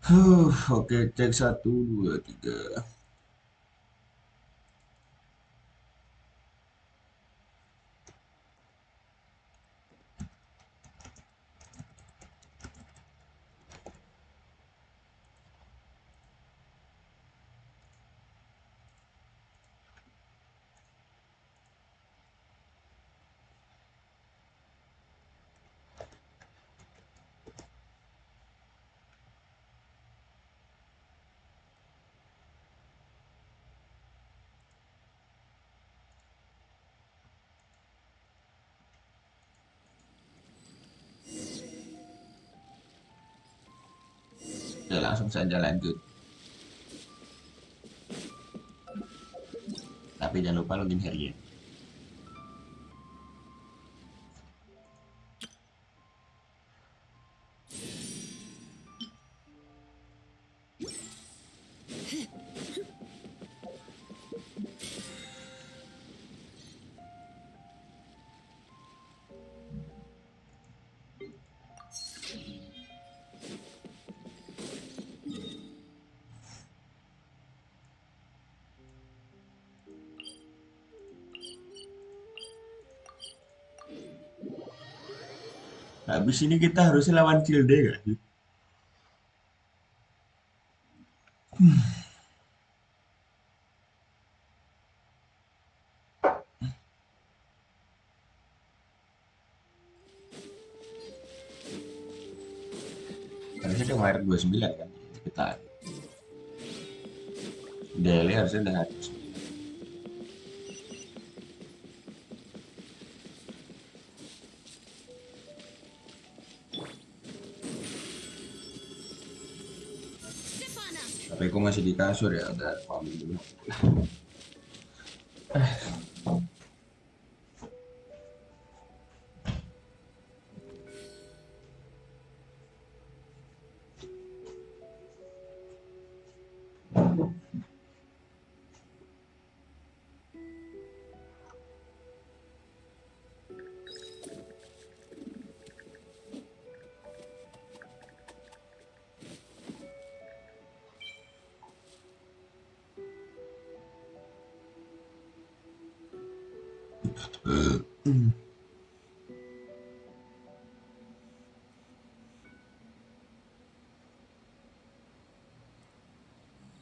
Oke, cek satu, dua, tiga. Ya langsung saja lanjut. Tapi jangan lupa login harian. Habis ini kita harusnya lawan Kilde gak sih? Harusnya dia Maret 29 kan? Kita daily harusnya udah hari 29. Tapi aku masih di kasur ya, udah pamit dulu.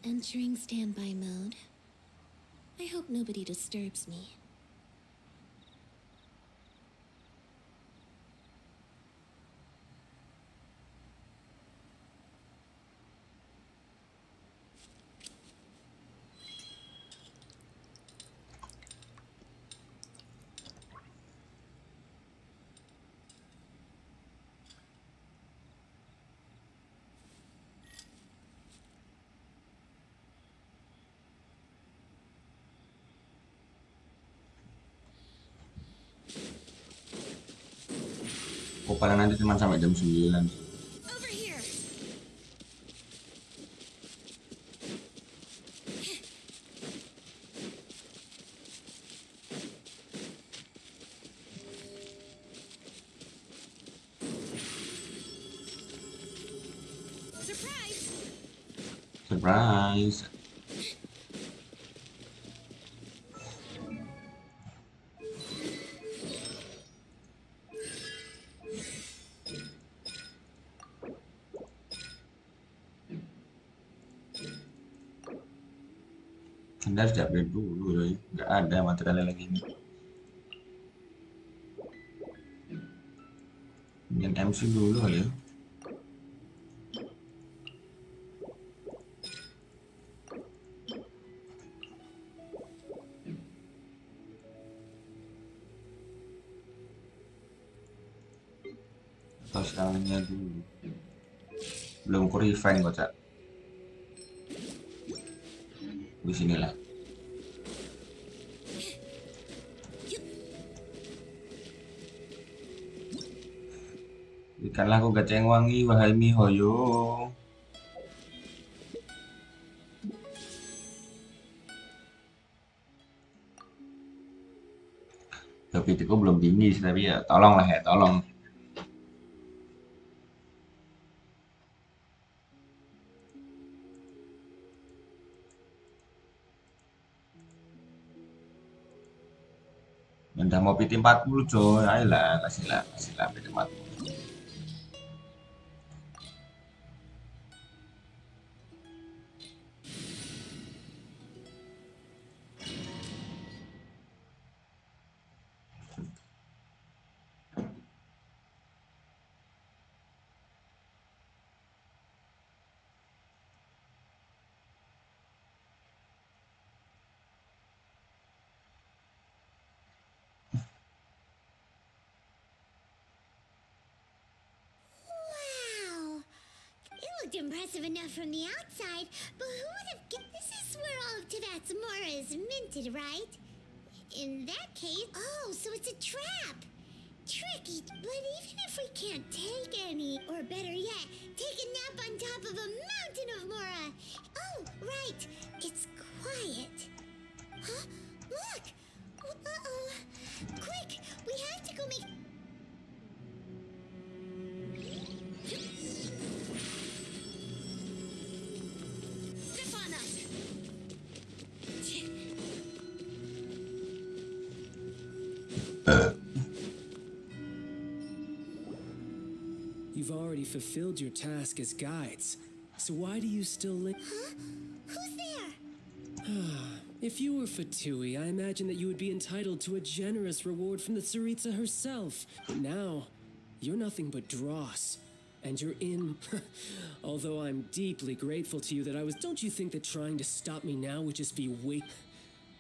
Entering standby mode. I hope nobody disturbs me. Kok paling nanti cuma sampai jam 9 sih. Over here. Surprise. Surprise. Anda harus upgrade dulu ya. Nggak ada materialnya lagi ini. Ingin MC dulu kali ya. Atau sekarangnya dulu. Belum ku refine kok, Cak. Di sinilah. Berikanlah aku gaceng wangi, wahai mihoyo. Tapi itu belum tinggi sih, tapi ya tolong lah ya, tolong. Udah mau PT 40 coy. Ayolah, kasihlah PT 40. Wow! It looked impressive enough from the outside, but who would have guessed this is where all of Tabatsumora is minted, right? In that case, oh, so it's a trap! Tricky, but even if we can't take any, or better yet, take a nap on top of a mountain of Mora. Oh, right, it's quiet. Huh? Look! Uh-oh. Quick, we have to go make... Stefana! You've already fulfilled your task as guides, so why do you still Huh? Who's there? If you were Fatui, I imagine that you would be entitled to a generous reward from the Tsaritsa herself. But now, you're nothing but dross. And you're in... Although I'm deeply grateful to you that I was... Don't you think that trying to stop me now would just be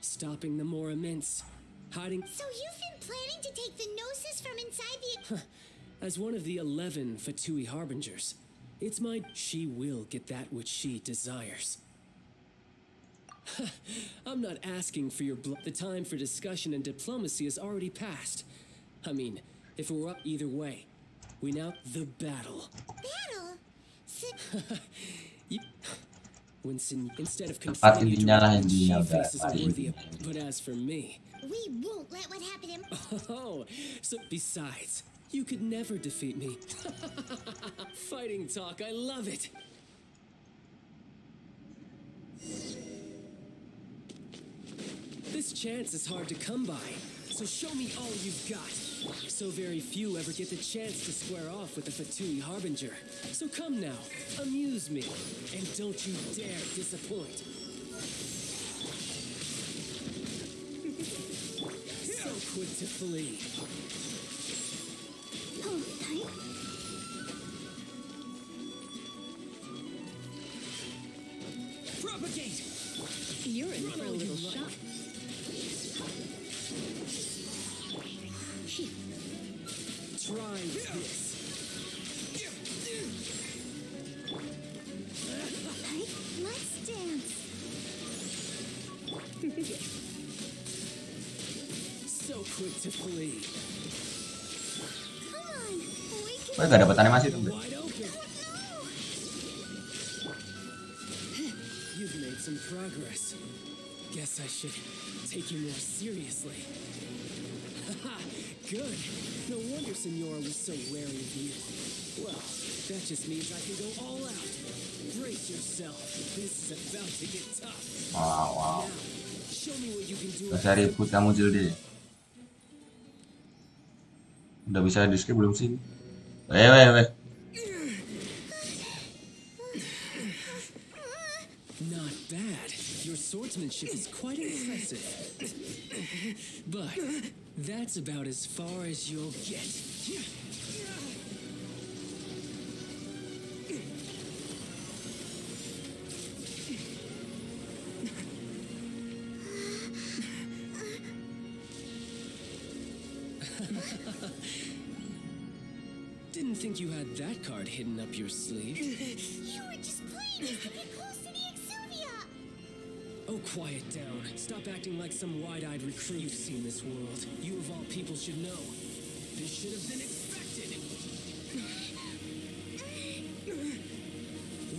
stopping the more immense? Hiding... So you've been planning to take the Gnosis from inside the... As one of the 11 Fatui Harbingers, it's my... She will get that which she desires. I'm not asking for your The time for discussion and diplomacy has already passed. I mean, if it were up either way, we now... The battle. Battle? Instead of Tempat confronting you intinya lah directly, intinya she udah faces a hari worthy... ini. But as for me... We won't let what happened to him... Oh, so besides, you could never defeat me. Fighting talk, I love it. This chance is hard to come by, so show me all you've got. So very few ever get the chance to square off with the Fatui Harbinger. So come now, amuse me, and don't you dare disappoint. So quick to flee. Hold tight. Propagate! You're in for a little shock. Try this. Tight. Let's dance. So quick to flee. Come on. We can... Gue gak dapet animasi tuh. Bro. Wide open. You've made some progress. Guess I should take you more seriously. Haha, good. No wonder Senora was so wary of you. Well, that just means I can go all out. Brace yourself. This is about to get tough. Wow. Now, show me what you can do. Gak usah ribut kamu Jildi. Udah bisa di skip belum sih? Weh. Not bad. Your swordsmanship is quite impressive. But that's about as far as you'll get. Didn't think you had that card hidden up your sleeve. You were just playing to get close to the Exuvia. Oh, quiet down. Stop acting like some wide-eyed recruit. You've seen this world. You of all people should know. This should have been expected.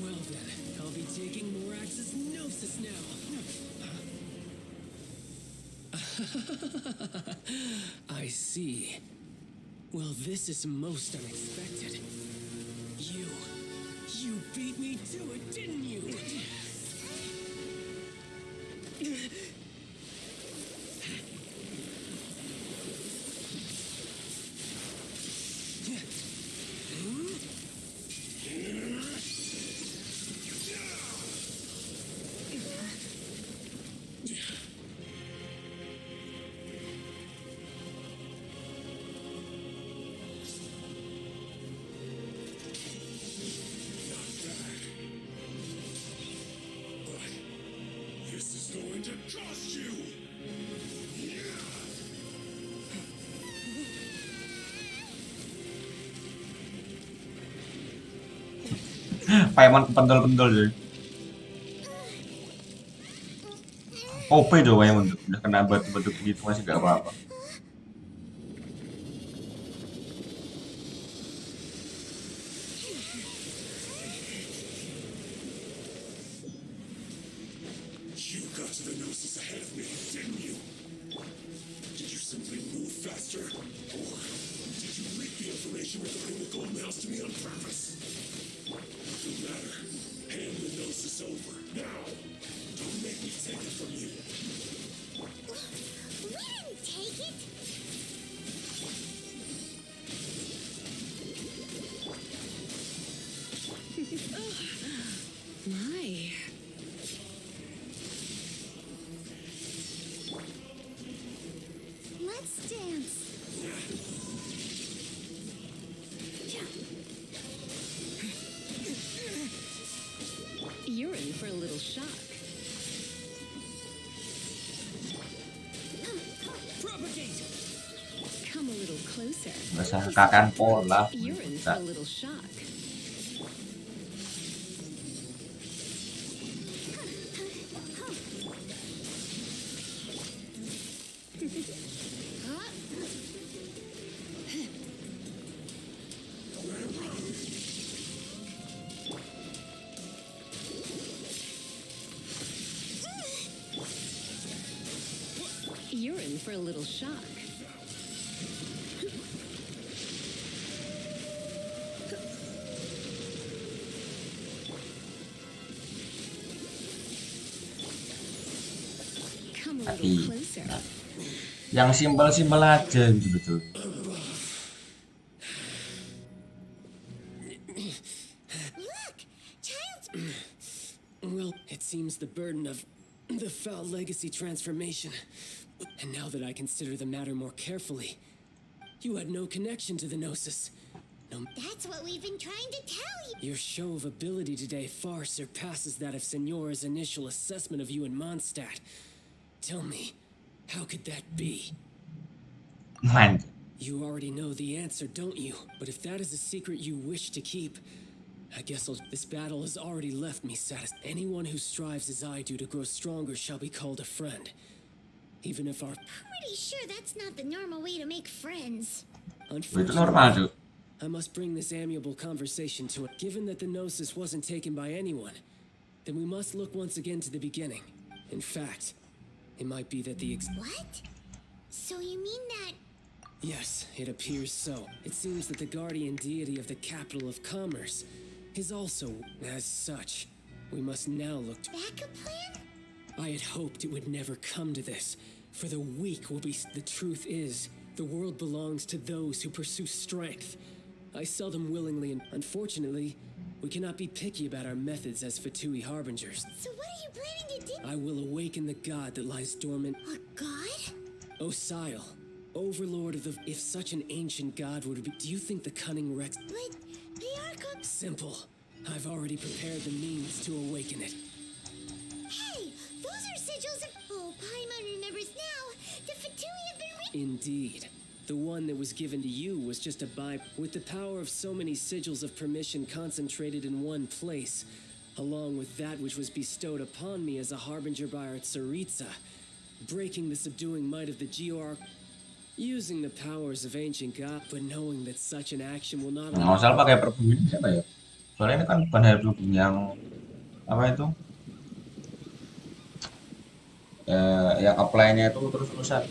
Well then, I'll be taking Morax's Gnosis now. I see. Well, this is most unexpected. You beat me to it, didn't you? Payman kepentul-pentul jadi. OP coba yang udah kena batu-batu gitu masih gak apa-apa. You got to the Gnosis ahead of me, didn't you? Did you simply move faster? Or did you leak the information regarding the gold mouse to me on purpose? No matter. Hand the Gnosis over, now! Don't make me take it from you. We didn't take it. My. Let's dance. You're in for a little shock. Propagate! Come a little closer. Bahasa kakan pola. You're in for a little shock. You're in for a little shock. Come a Hati. little closer. Yang simpel-simpel aja gitu betul. Look, child's. Well, it seems the burden of the foul legacy transformation. And now that I consider the matter more carefully, you had no connection to the Gnosis. No, That's what we've been trying to tell you. your show of ability today far surpasses that of Senora's initial assessment of you in Mondstadt. Tell me, how could that be? Man, You already know the answer, don't you? But if that is a secret you wish to keep, I guess this battle has already left me satisfied. Anyone who strives as I do to grow stronger shall be called a friend. Even if our... Pretty sure that's not the normal way to make friends. itu normal tuh. I must bring this amiable conversation to it. Given that the Gnosis wasn't taken by anyone, then we must look once again to the beginning. In fact, it might be that the What? So you mean that? Yes, it appears so. It seems that the guardian deity of the capital of commerce is also as such. We must now look to... Backup plan? I had hoped it would never come to this, for the weak will be... The truth is, the world belongs to those who pursue strength. I seldom willingly and unfortunately, we cannot be picky about our methods as Fatui harbingers. So what are you planning to do? I will awaken the god that lies dormant. A god? Osile, overlord of the... If such an ancient god would be... Do you think the cunning Rex... But they are called. Simple. I've already prepared the means to awaken it. Hey, those are sigils of. Oh, Paimon remembers now. The Fatui have been. Indeed. The one that was given to you was just a with the power of so many sigils of permission concentrated in one place, along with that which was bestowed upon me as a harbinger by our Tsaritsa, breaking the subduing might of the Georg, using the powers of ancient god, but knowing that such an action will not Nggak masalah pakai perfume ini siapa ya? Soalnya ini kan bukan dari perfume yang apa itu? Yang apply-nya itu terus-terusan.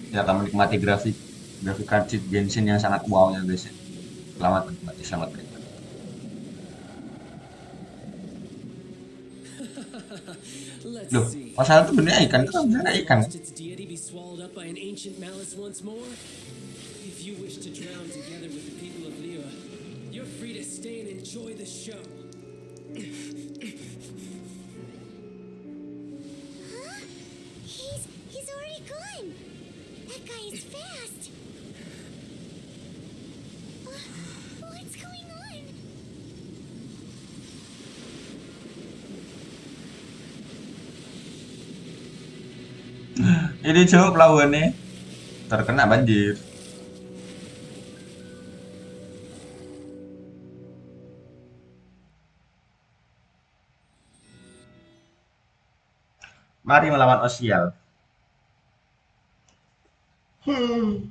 Ya, akan menikmati grafik card Genshin yang sangat wow ya guys. Selamat menikmati, selamat menikmati. Let's Loh, see. masalah itu bener ikan, itu kan bener ikan. Must its deity be swallowed up by an ancient malice once more? If you wish to drown together with the people of Liyue, you're free to stay and enjoy the show. Huh? He's already gone. That guy is fast. What's going on? Ini Cuk pelabuhannya terkena banjir. Mari melawan Osial. Paimon's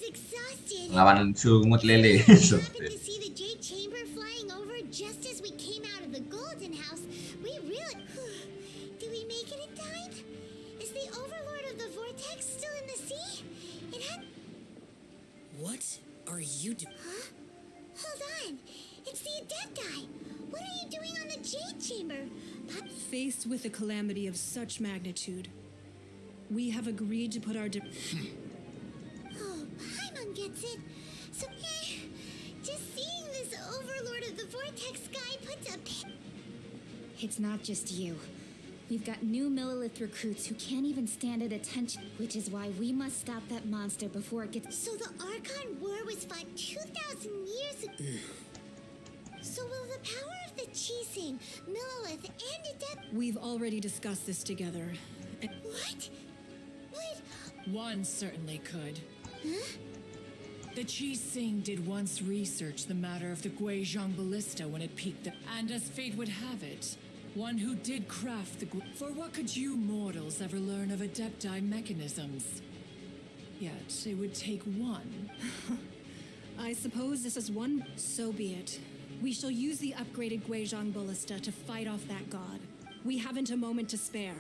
exhausted. Lawan sungut lele. Happened to see the Jade Chamber flying over just as we came out of the Golden House. We really... Did we make it in time? Is the Overlord of the Vortex still in the sea? It had... What are you doing? Huh? Hold on. It's the Adepti. What are you doing on the Jade Chamber? Faced with a calamity of such magnitude, we have agreed to put our... Oh, Paimon gets it. So, just seeing this Overlord of the Vortex guy puts a It's not just you. We've got new Millilith recruits who can't even stand at attention, which is why we must stop that monster before it gets... So the Archon War was fought 2,000 years ago. So will the power of the Chising, Millilith, and Adept... We've already discussed this together. What? What? One certainly could. Huh? The Chi Sing did once research the matter of the Guizhong ballista when it peaked, and as fate would have it, one who did craft the For what could you mortals ever learn of Adepti mechanisms? Yet, it would take one. I suppose this is one. So be it. We shall use the upgraded Guizhong ballista to fight off that god. We haven't a moment to spare.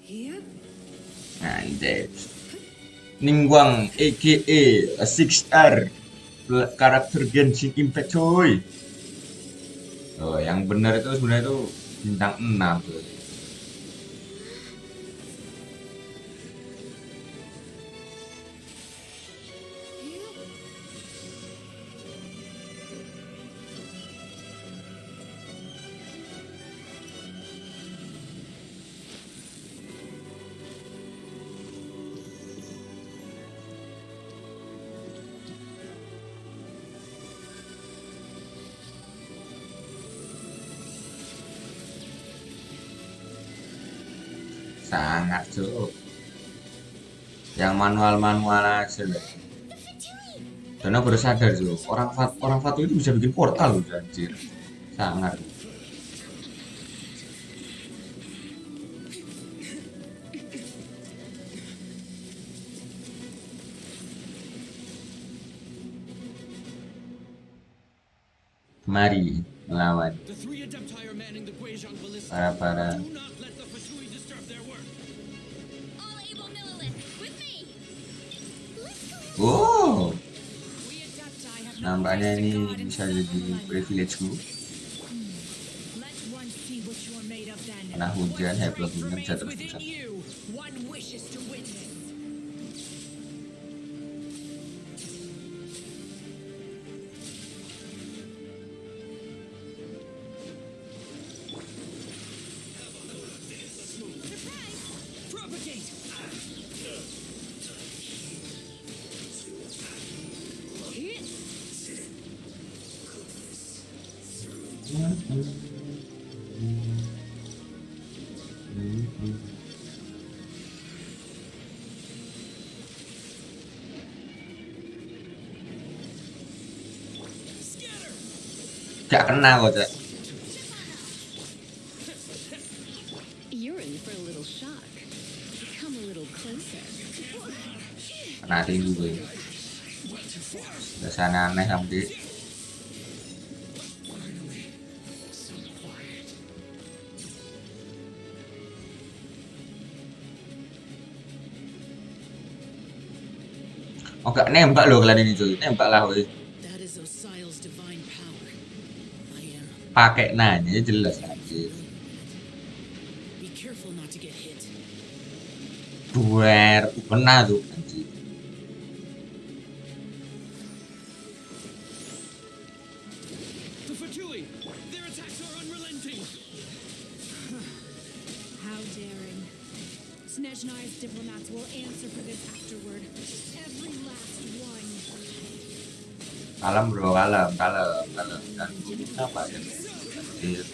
Here? Anjay. Ningguang aka 6R karakter Genshin Impact coy. Oh, yang benar itu sebenarnya itu bintang 6 tuh. Sangat Cuk. Yang manual-manual aja lah. Dan aku baru sadar Cuk, orang Fatu itu bisa bikin portal loh anjir. Sangat. Mari melawan The three Adepti are manning the Guizhong ballista. para Do not let the Fatui disturb their work. All able Millilith, with me! Oh, We Adepti have no nampaknya place to ini guard bisa inside jadi the millennium. privilegeku. Let one see what you are made of then. Kena hujan, What hebel strength hujan, remains jatuh within pusat. you. One wishes to witness. Propagate! Scatter! Gak kena kok Cak. You're in for a little shock. Come a little closer. Kena tinggi gue. Rasanya aneh sampai. Oh gak nembak loh kalian ini cuy, nembak lah woi. That is Osial's divine power. I am. Pakai nanya jelas anjir. Be careful not to get hit. Duer, kena tuh anjir. Kalem bro, kalem, kalem, kalem. Dan apa ya? Anjir.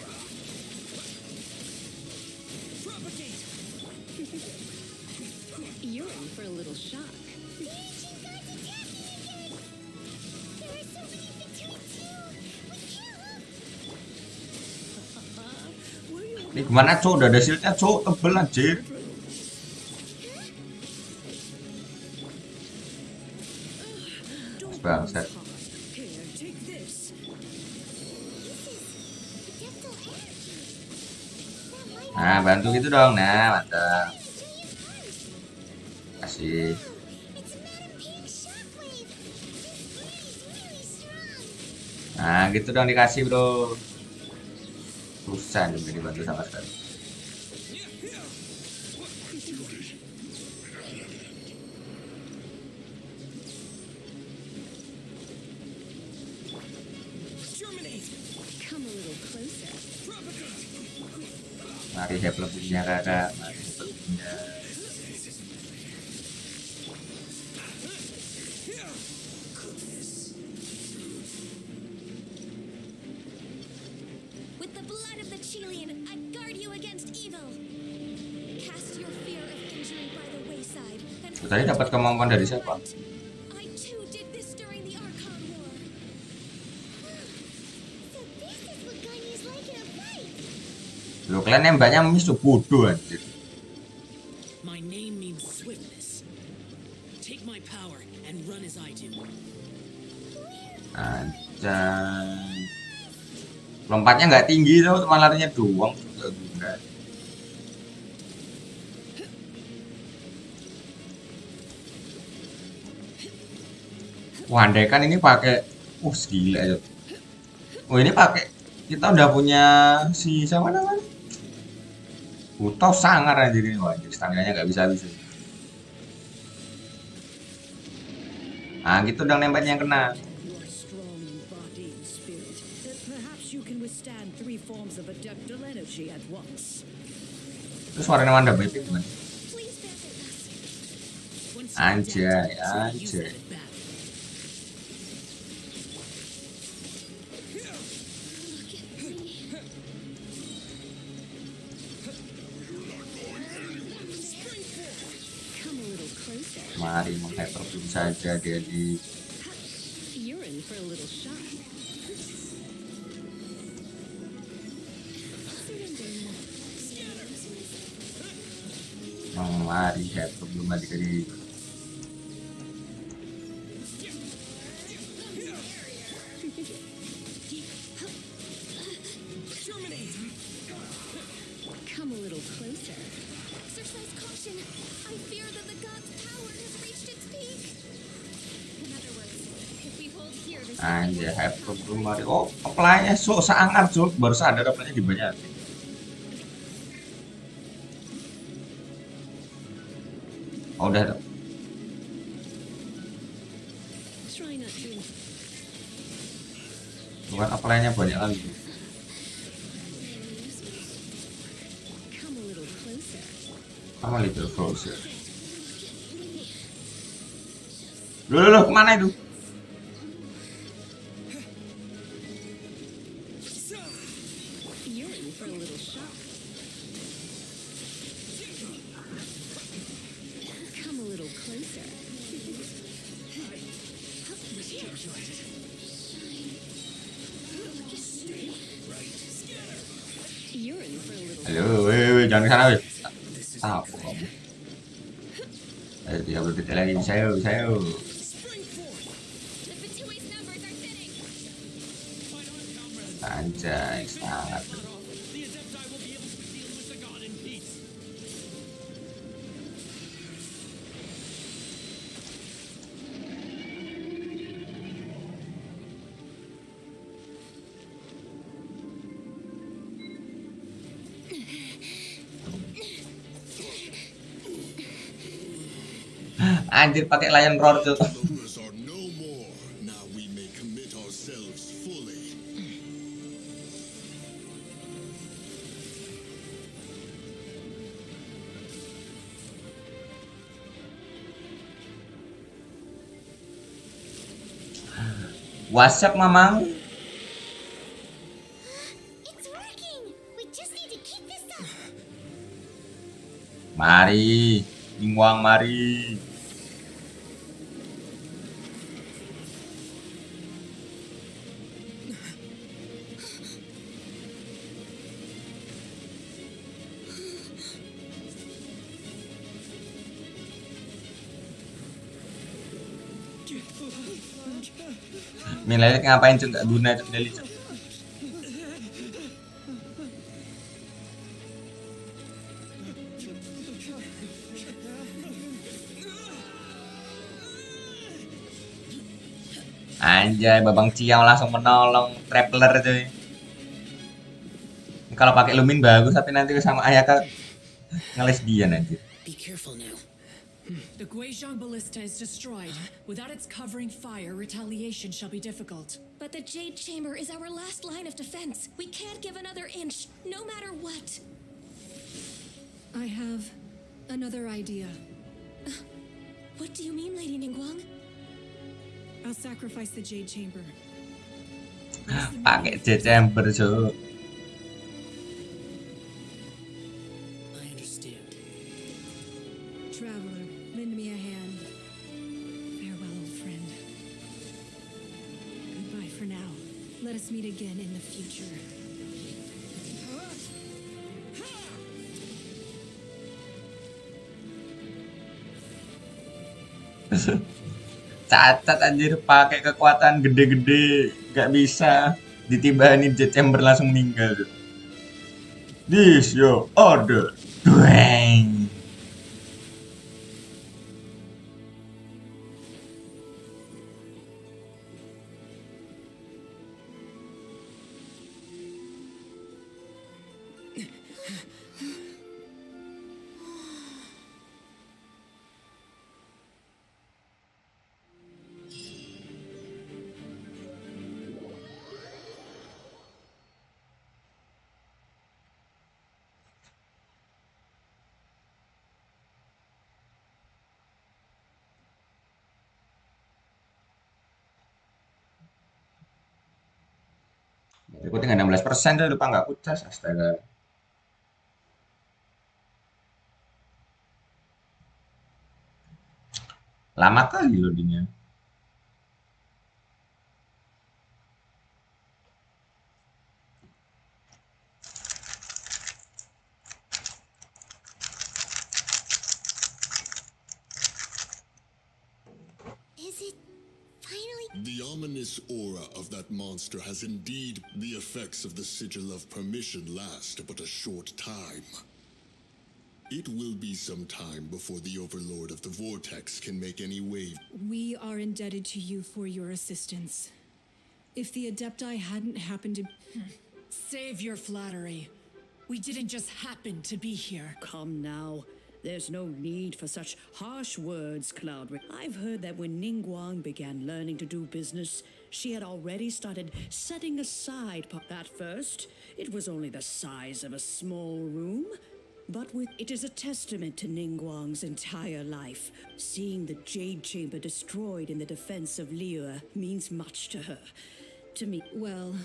You're in for a little shock. The ancient gods attacking again! There are so many Fatui too! We can't! Ini gimana cok? Udah ada shieldnya cok, tebel anjir. Bangsat. Here, take this. Dental energy! That might Nah, bantu gitu dong. Nah, mantap. be a giant arms! Kasih. It's a Madam Pink shockwave! This blaze really strong! Nah, gitu dong dikasih, bro. Susah nih nggak dibantu sama sekali. Come a little closer. Mari saya lebihnya kakak. Mari lebihnya. With the blood of the Chilean, I guard you against evil. Cast your fear of injury by the wayside. And Tadi dapat kemampuan dari siapa? I too did this during the Archon War. So this is what Ganya's like in a fight. Lo kalian nembaknya misu bodoh anjir. My name means swiftness. Take my power and run as I do. Anjay. Lompatnya nggak tinggi tuh, cuma larinya doang. Enggak. Wah, andai kan ini pakai, gila ya. Oh, ini pakai, kita udah punya si siapa namanya? Butuh sangar aja ini, wah, staminanya nggak bisa habis. Nah, gitu dong nembaknya yang kena. You are strong in body and spirit. Perhaps you can withstand 3 forms of adeptal energy at once. Terus suaranya Wanda Baby gimana? Please visit us. Once Anjay, you're use anjay. that at battle. Come a little closer. Mari menghyperbeam saja dia di You're in for a little shock. mari hyperbeam lagi di Come a little closer. Exercise caution. I fear that the god's power has reached its peak. In other words, if we hold here, this anjay hyperbeam mari. Oh, apply-nya so sangat so baru sadar apply-nya dibanyak. Oh, udah tuh. Try not to. Bukan apply-nya banyak lagi. Come a little closer. Sama little closer. Loh, kemana itu? You're in for a little shock. Come a little closer. You're in for a little. Halo, weh, jangan ke sana, weh. Apa kamu? Ayo, 30 detik lagi, saya. The Fatui's numbers are thinning. Anjay, sangat. Anjir pakai lion roar tuh. Numbers are no more. Now we may commit ourselves fully. WhatsApp mamang. It's working! We just need to keep this up! Mari, Ningguang mari. Milelit ngapain Cuk? Gak guna Cuk Milelit, Cuk. Anjay, Babang Ciao langsung menolong Traveler cuy. Kalau pakai Lumin bagus, tapi nanti sama Ayaka ngelesbian anjir. Be careful now. The Guizhong Ballista is destroyed. Without its covering fire, retaliation shall be difficult. But the Jade Chamber is our last line of defense. We can't give another inch, no matter what. I have another idea. What do you mean, Lady Ningguang? I'll sacrifice the Jade Chamber. Pakai J-Chamber Cuk. I understand. Traveler, lend me a hand. Farewell, old friend. Goodbye for now. Let us meet again in the future. Cacat anjir, pakai kekuatan gede-gede, gak bisa ditibanin Jet Chamber langsung meninggal. This your order. Dueng. Aku tinggal 16% tuh, lupa nggak kucas, astaga. Lama kali loadingnya. Is it finally? The ominous aura of that monster has indeed the effects of the sigil of permission last but a short time. It will be some time before the Overlord of the Vortex can make any wave. We are indebted to you for your assistance. If the Adepti hadn't happened to... Save your flattery. We didn't just happen to be here. Come now. There's no need for such harsh words, Cloud. I've heard that when Ningguang began learning to do business, she had already started setting aside. At first, it was only the size of a small room. But it is a testament to Ningguang's entire life. Seeing the Jade Chamber destroyed in the defense of Liyue means much to her. To me, Well,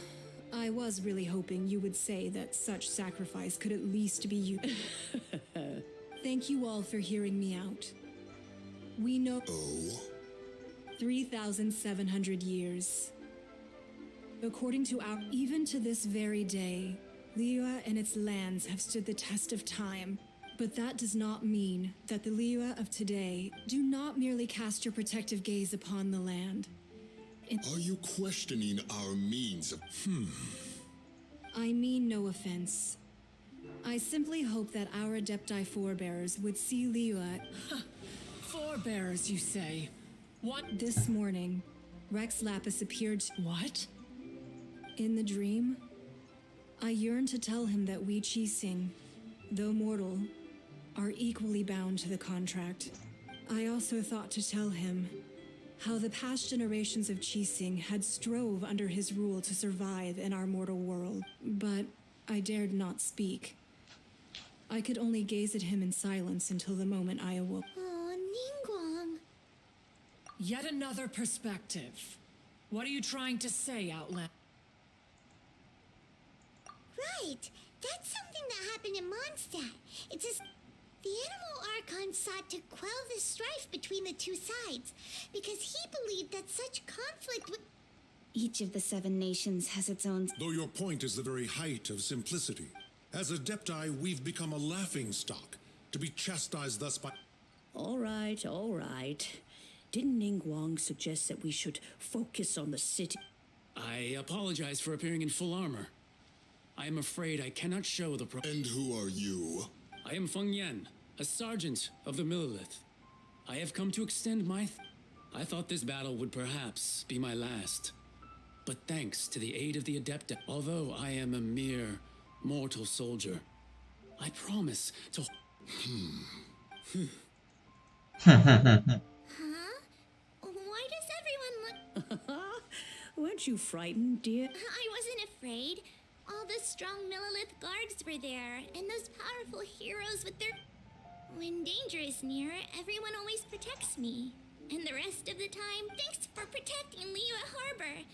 I was really hoping you would say that such sacrifice could at least be you. Thank you all for hearing me out. We know... Oh? 3,700 years. According to our... Even to this very day, Liyue and its lands have stood the test of time. But that does not mean that the Liyue of today do not merely cast your protective gaze upon the land. Are you questioning our means of... I mean no offense. I simply hope that our Adepti forebears would see Liyue. Forebears, you say? What? This morning, Rex Lapis appeared What? in the dream. I yearned to tell him that we Qixing, though mortal, are equally bound to the contract. I also thought to tell him how the past generations of Qixing had strove under his rule to survive in our mortal world, but I dared not speak. I could only gaze at him in silence until the moment I awoke. Oh, Ningguang. Yet another perspective. What are you trying to say, Outland? Right. That's something that happened in Mondstadt. It's as the Animal Archon sought to quell the strife between the two sides because he believed that such conflict would. Each of the 7 nations has its own. Though your point is the very height of simplicity. As Adepti, we've become a laughingstock, to be chastised thus by... All right, all right. Didn't Ningguang suggest that we should focus on the city? I apologize for appearing in full armor. I am afraid I cannot show the And who are you? I am Feng Yan, a sergeant of the Millilith. I have come to extend my... I thought this battle would perhaps be my last. But thanks to the aid of the Adepta, although I am a mere mortal soldier, I promise to... Huh? Why does everyone look. Weren't you frightened, dear? I wasn't afraid. All the strong Millilith guards were there, and those powerful heroes with their. When danger is near, everyone always protects me. And the rest of the time, thanks for protecting Liyue Harbor.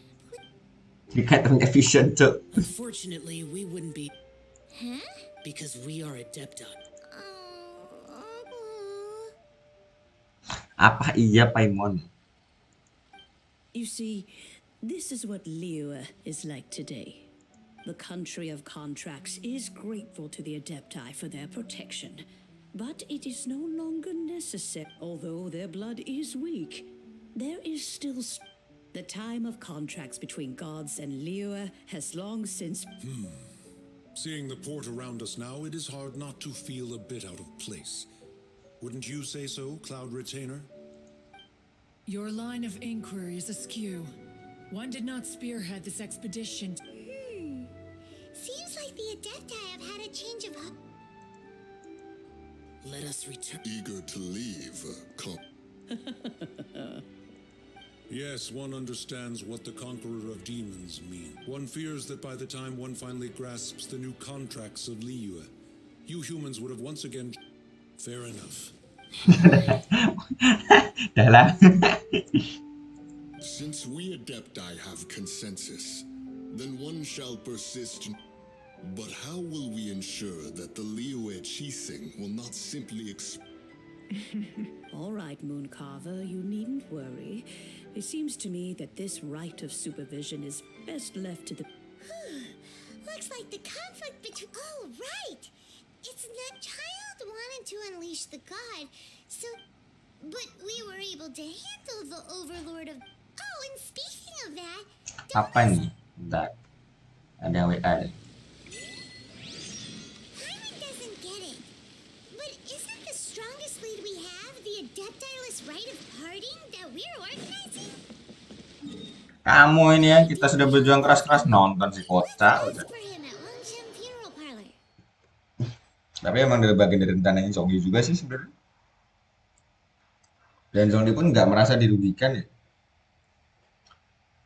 Dikatakan efisien tuh. Unfortunately, we wouldn't be Huh? because we are Adepti. Oh. Apa iya Paimon? You see, this is what Liyue is like today. The country of contracts is grateful to the Adepti for their protection, but it is no longer necessary. Although their blood is weak, there is still the time of contracts between gods and Liyue has long since. Seeing the port around us now, it is hard not to feel a bit out of place. Wouldn't you say so, Cloud Retainer? Your line of inquiry is askew. One did not spearhead this expedition. Seems like the Adepti have had a change of heart. Let us return. Eager to leave, Yes, one understands what the Conqueror of Demons mean. One fears that by the time one finally grasps the new contracts of Liyue, you humans would have once again... Fair enough. Dah lah. Since we Adepti have consensus, then one shall persist. But how will we ensure that the Liyue Chising will not simply All right, Mooncarver, you needn't worry. It seems to me that this right of supervision is best left to the... Looks like the conflict between. Oh, right! It's that child wanted to unleash the god, so. But we were able to handle the overlord of. Oh, and speaking of that. Apa nih? Bentar. Ada yang WA deh. Hyman doesn't get it. But isn't the strongest lead we have the Adeptiless rite of parting that we're organizing? Kamu ini ya, kita sudah berjuang keras-keras nonton si kocak. Ask for him at Longshan Funeral Parlor. Tapi emang dari bagian dari rencananya Zombie juga sih sebenarnya. Dan Zombie pun nggak merasa dirugikan ya.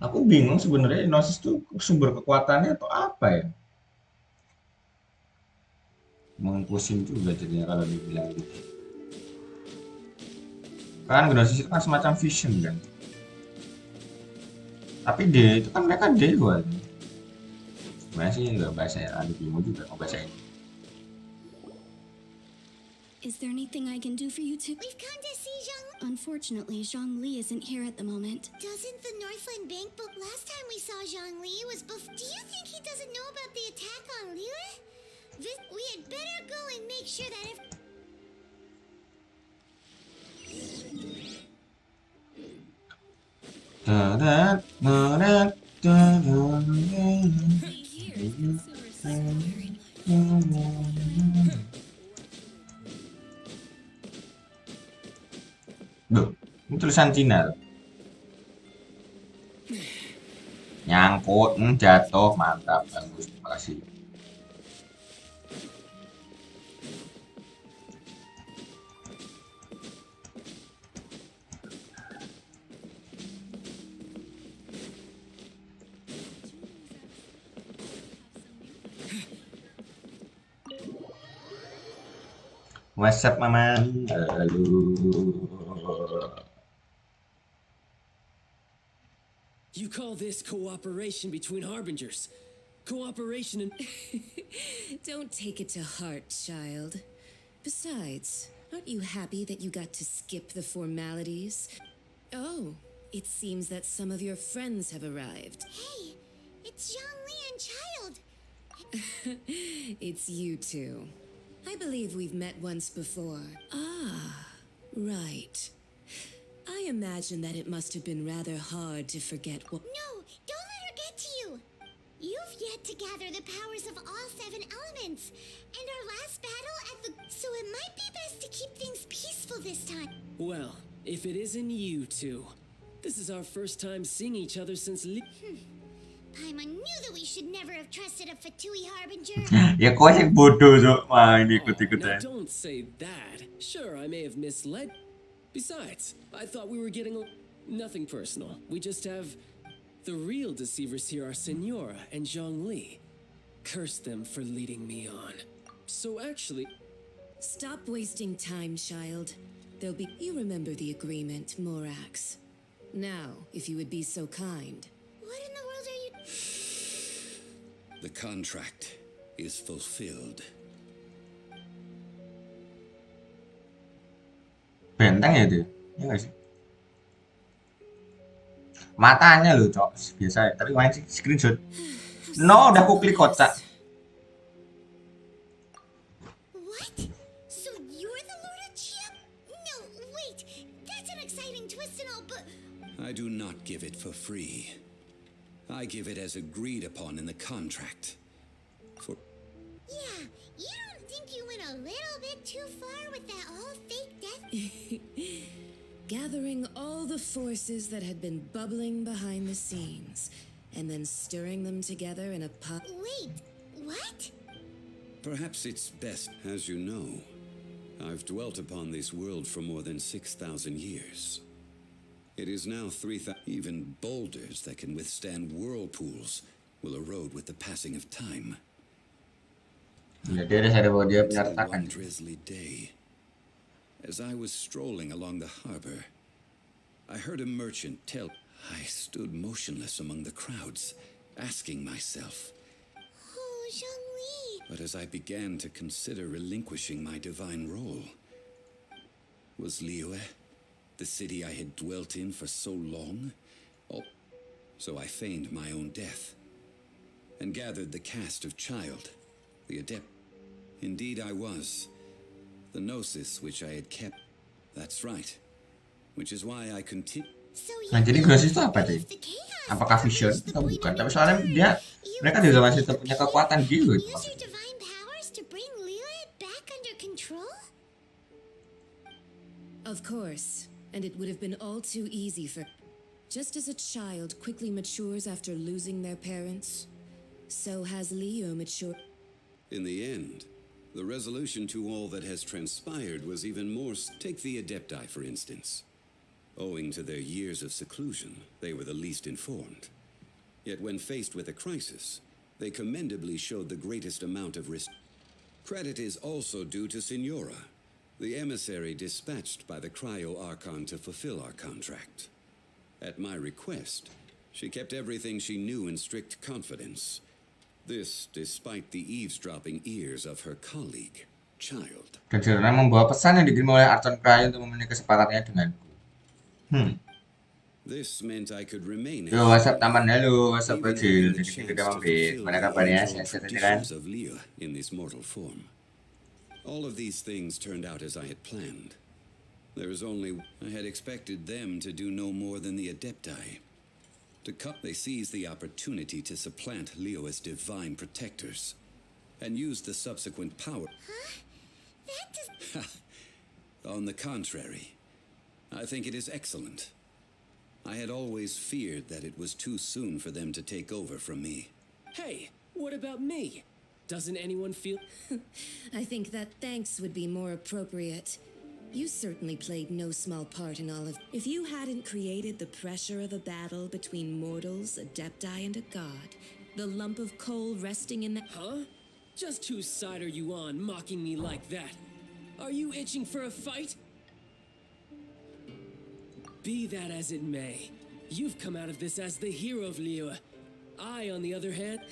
Aku bingung sebenarnya Gnosis tuh sumber kekuatannya atau apa ya? Mengpusing juga jadinya kalau dibilang gitu. Kan Gnosis itu kan semacam vision kan. Tapi D itu kan mereka dewa. Sebenarnya sih nggak bahasa ya, ada bingung juga mau bahasa ini. Is there anything I can do for you two? We've come to see Zhang. Unfortunately, Zhongli isn't here at the moment. Doesn't the Northland Bank book last time we saw Zhang Li was before? Do you think he doesn't know about the attack on Liyue? We had better go and make sure that if. Duh, ini tulisan Cina. Nyangkut, jatuh, mantap, bagus, terima kasih. What's up, Mama? Halo. You call this cooperation between harbingers? Cooperation and... Don't take it to heart, child. Besides, aren't you happy that you got to skip the formalities? Oh, it seems that some of your friends have arrived. Hey, it's Zhongli and Child. It's you two. I believe we've met once before. Ah, right. I imagine that it must have been rather hard to forget what... No, don't let her get to you. You've yet to gather the powers of all 7 elements. And our last battle at the... So it might be best to keep things peaceful this time. Well, if it isn't you two. This is our first time seeing each other since... Paimon knew that we should never have trusted a Fatui Harbinger. Ya kok yang bodoh Cok main Now ikut-ikutan. don't say that. Sure, I may have misled. Besides, I thought we were getting nothing personal. We just have the real deceivers here are Senora and Zhongli. Curse them for leading me on. So actually, Stop wasting time, child. There'll be... You remember the agreement, Morax. Now, if you would be so kind. What in the world are you... The contract is fulfilled. Benteng ya itu. Iya nggak sih? Matanya loh, Cok. Biasa ya. Tapi main sih screenshot. No, udah aku klik kotak. What? So you're the Lord of Chia? No, wait. That's an exciting twist and all, but... I do not give it for free. I give it as agreed upon in the contract. For Yeah, you don't think you went a little bit too far with that whole fake death? Gathering all the forces that had been bubbling behind the scenes, and then stirring them together in a pot. Wait, what? perhaps it's best, as you know, I've dwelt upon this world for more than 6,000 years. It is now 3,000. Even boulders that can withstand whirlpools will erode with the passing of time. Ya, dia ada sadar bahwa dia punya Until retakan. one drizzly day, as I was strolling along the harbor, I heard a merchant tell. I stood motionless among the crowds, asking myself. Oh, Zhongli. But as I began to consider relinquishing my divine role, was Liyue, the city I had dwelt in for so long? Oh, so I feigned my own death, and gathered the cast of Child, the adept. Indeed I was. The gnosis which I had kept. That's right. Which is why I continue. So Nah, jadi gnosis itu apa sih? Apakah vision atau bukan? Tapi soalnya dia mereka juga masih tetap punya kekuatan gitu. Use your divine powers to bring Liyue back under control? Of course, and it would have been all too easy for... Just as a child quickly matures after losing their parents, so has Leo matured. In the end, the resolution to all that has transpired was even more. Take the Adepti, for instance. Owing to their years of seclusion, they were the least informed. Yet when faced with a crisis, they commendably showed the greatest amount of risk. Credit is also due to Senora, the emissary dispatched by the Cryo-Archon to fulfill our contract. At my request, she kept everything she knew in strict confidence. This despite the eavesdropping ears of her colleague, Child. Dan Senora membawa pesan yang dikirim oleh Archon Cryo untuk memenuhi kesepakatannya denganku. This meant I could remain. Yo, WhatsApp taman, halo, WhatsApp kecil, jadi kita mampir. Mana kabarnya? Sehat-sehat kan? Of Liyue in this mortal form. All of these things turned out as I had planned. There is only I had expected them to do no more than the Adepti. To cut, they seized the opportunity to supplant Liyue's divine protectors, and used the subsequent power. Huh? That does... On the contrary, I think it is excellent. I had always feared that it was too soon for them to take over from me. hey, what about me? Doesn't anyone feel... I think that thanks would be more appropriate. You certainly played no small part in all of... If you hadn't created the pressure of a battle between mortals, Adepti, and a god, the lump of coal resting in the... Huh? Just whose side are you on, mocking me like that? Are you itching for a fight? Be that as it may, You've come out of this as the hero of Liyue. I, on the other hand,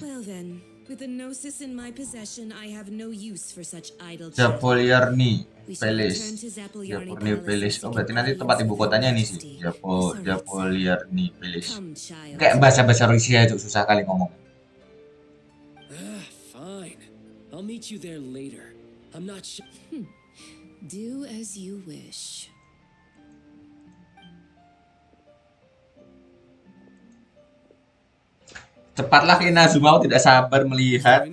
Well then, with the Gnosis in my possession, I have no use for such idle Japoliarni We shall return Palace. to Zapolyarny Japoliarni Palace Palace. and Oh, seek berarti an nanti tempat audience ibu with Her kotanya ini sih. Majesty. Saritsa. Japoliarni Palace. Come, child. Kayak bahasa-bahasa Rusia itu susah kali ngomong. fine. I'll meet you there later. I'm not sure. Do as you wish. Cepatlah Inazuma, aku tidak sabar melihat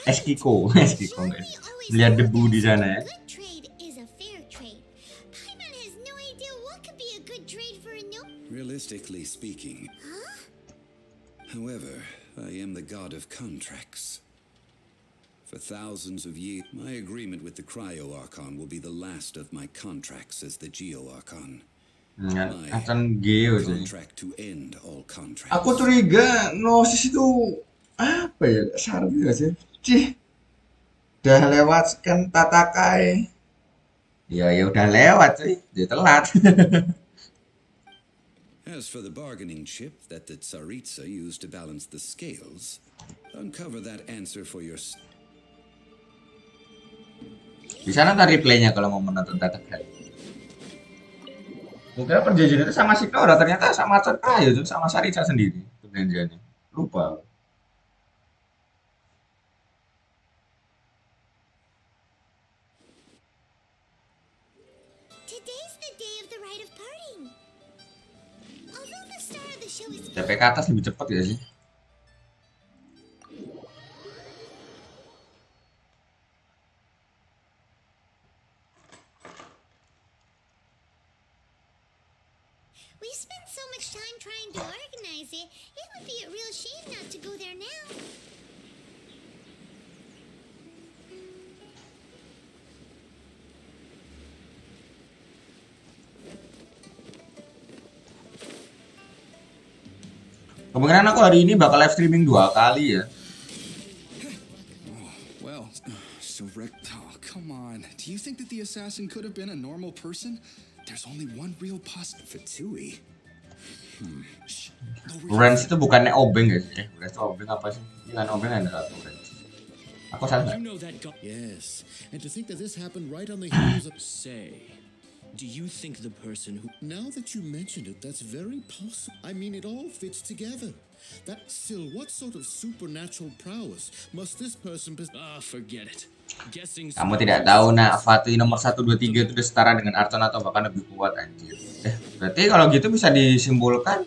Eskiko. Eskiko enggak. Melihat debu di sana ya. Good trade is a fair trade. Paimon has no idea what could be a good trade for a gnome. Realistically speaking. However, I am the god of contracts. For thousands of years, my agreement with the Cryo-Archon will be the last of my contracts as the Geo-Archon. Akan Geo sih. Contract to end all contracts. Aku curiga Gnosis itu apa ya? Sarap juga sih. Cih. Udah lewat scan Tatakai. Ya udah lewat sih. Dia telat. As for the bargaining chip that the Tsaritsa used to balance the scales, uncover that answer for yourself. Di sana ada replaynya kalau mau menonton Tatakai. Mungkin perjanjian itu sama si Nora, ternyata sama Cakra itu sama Saritsa sendiri perjanjiannya. Lupa. Today's the day of the rite of parting. Although the star of the show is TP ke atas lebih cepat ya sih? We spent so much time trying to organize it, it would be a real shame not to go there now. Kemungkinan aku hari ini bakal live streaming 2 kali ya. Well, so oh, come on. Do you think that the assassin could have been a normal person? There's only one real Fatui. Rens itu bukannya obeng ya sih? Rens obeng apa sih? Bukan obeng ada satu Rens. Aku salah. Yes, and to think that this happened right on the heels of... Say, do you think the person who... Now that you mentioned it, that's very possible. I mean, it all fits together. That still, what sort of supernatural prowess must this person... forget it. Guessing... Kamu tidak tahu nak Fatui nomor 1, 2, 3 itu udah setara dengan Arton atau bahkan lebih kuat anjir. Berarti kalau gitu bisa disimpulkan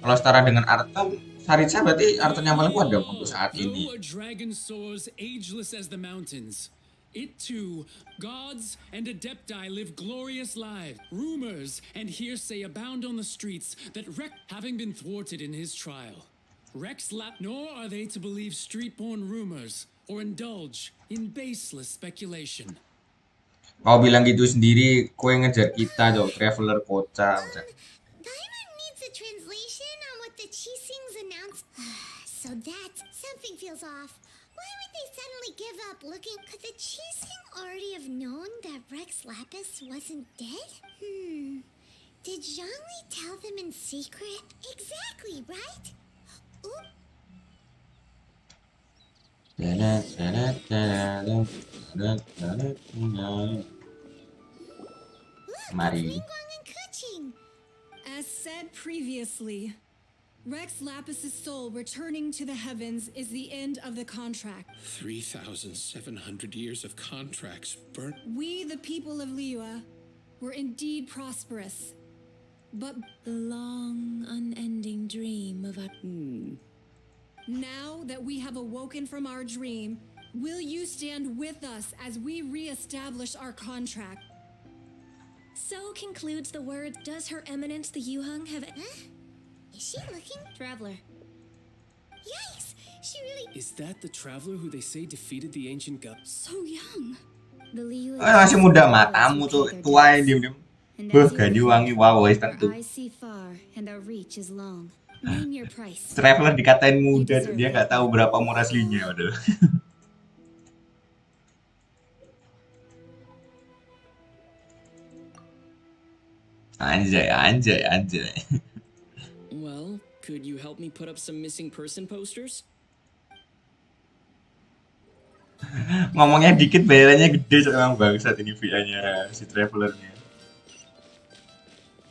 kalau setara dengan Arton, Saritsa berarti Arton yang paling kuat dong untuk saat ini. A dragon soars ageless as the mountains. It too, gods and adepti live glorious lives. Rumors and hearsay abound on the streets that Rex, having been thwarted in his trial, nor are they to believe street-born rumors or indulge in baseless speculation. Kau bilang gitu sendiri, kue ngejar kita dong, traveler kocak. Paimon needs a translation on what the Chisings announced. So that something feels off. Why would they suddenly give up looking? Could the Chising already have known that Rex Lapis wasn't dead? Did Zhongli tell them in secret? Exactly, right? Oop. Mari. As said previously, Rex Lapis's soul returning to the heavens is the end of the contract. 3,700 years of contracts burnt. We, the people of Liyue, were indeed prosperous, but the long, unending dream of a... Now that we have awoken from our dream, will you stand with us as we re-establish our contract? So concludes the word. Does Her Eminence the Yuheng have... Is she looking? Traveler. Yikes! She really... Is that the traveler who they say defeated the ancient god? So young. The Liyue... Masih muda matamu tuh, tua diem-diem. Gaji wangi, wow, tentu. Our eyes see far and our reach is long. Name your price. Traveler dikatain muda, dia nggak tahu berapa umur aslinya udah. Anjay, anjay, anjay. Well, could you help me put up some missing person posters? Ngomongnya dikit bayarannya gede so emang bangsat ini VA-nya si travelernya.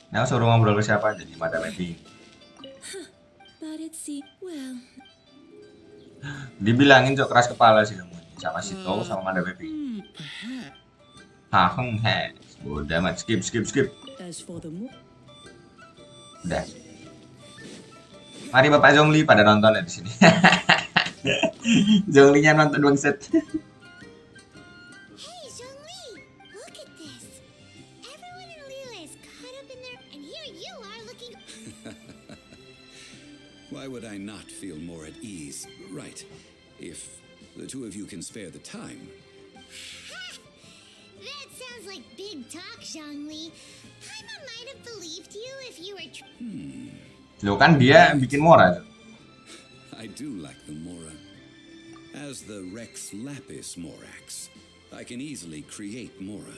Nah, suruh ngobrol ke siapa aja nih, Madam Epi. But it's well. Dibilangin cok keras kepala sih kamu sama si To sama Madam Epi. Haheng he. Udah mat skip. As for the Udah. Mari Bapak Zhongli pada nonton ya di sini. Zhonglinya nonton bangset. Hey, Zhongli, look at this. Everyone in Liyue is caught up in there, and here you are looking. Why would I not feel more at ease? Right. If the two of you can spare the time. That sounds like big talk, Zhongli. Paimon might have believed you if you were. Loh kan dia bikin Mora tuh. I do like the Mora. As the Rex Lapis Morax, I can easily create Mora.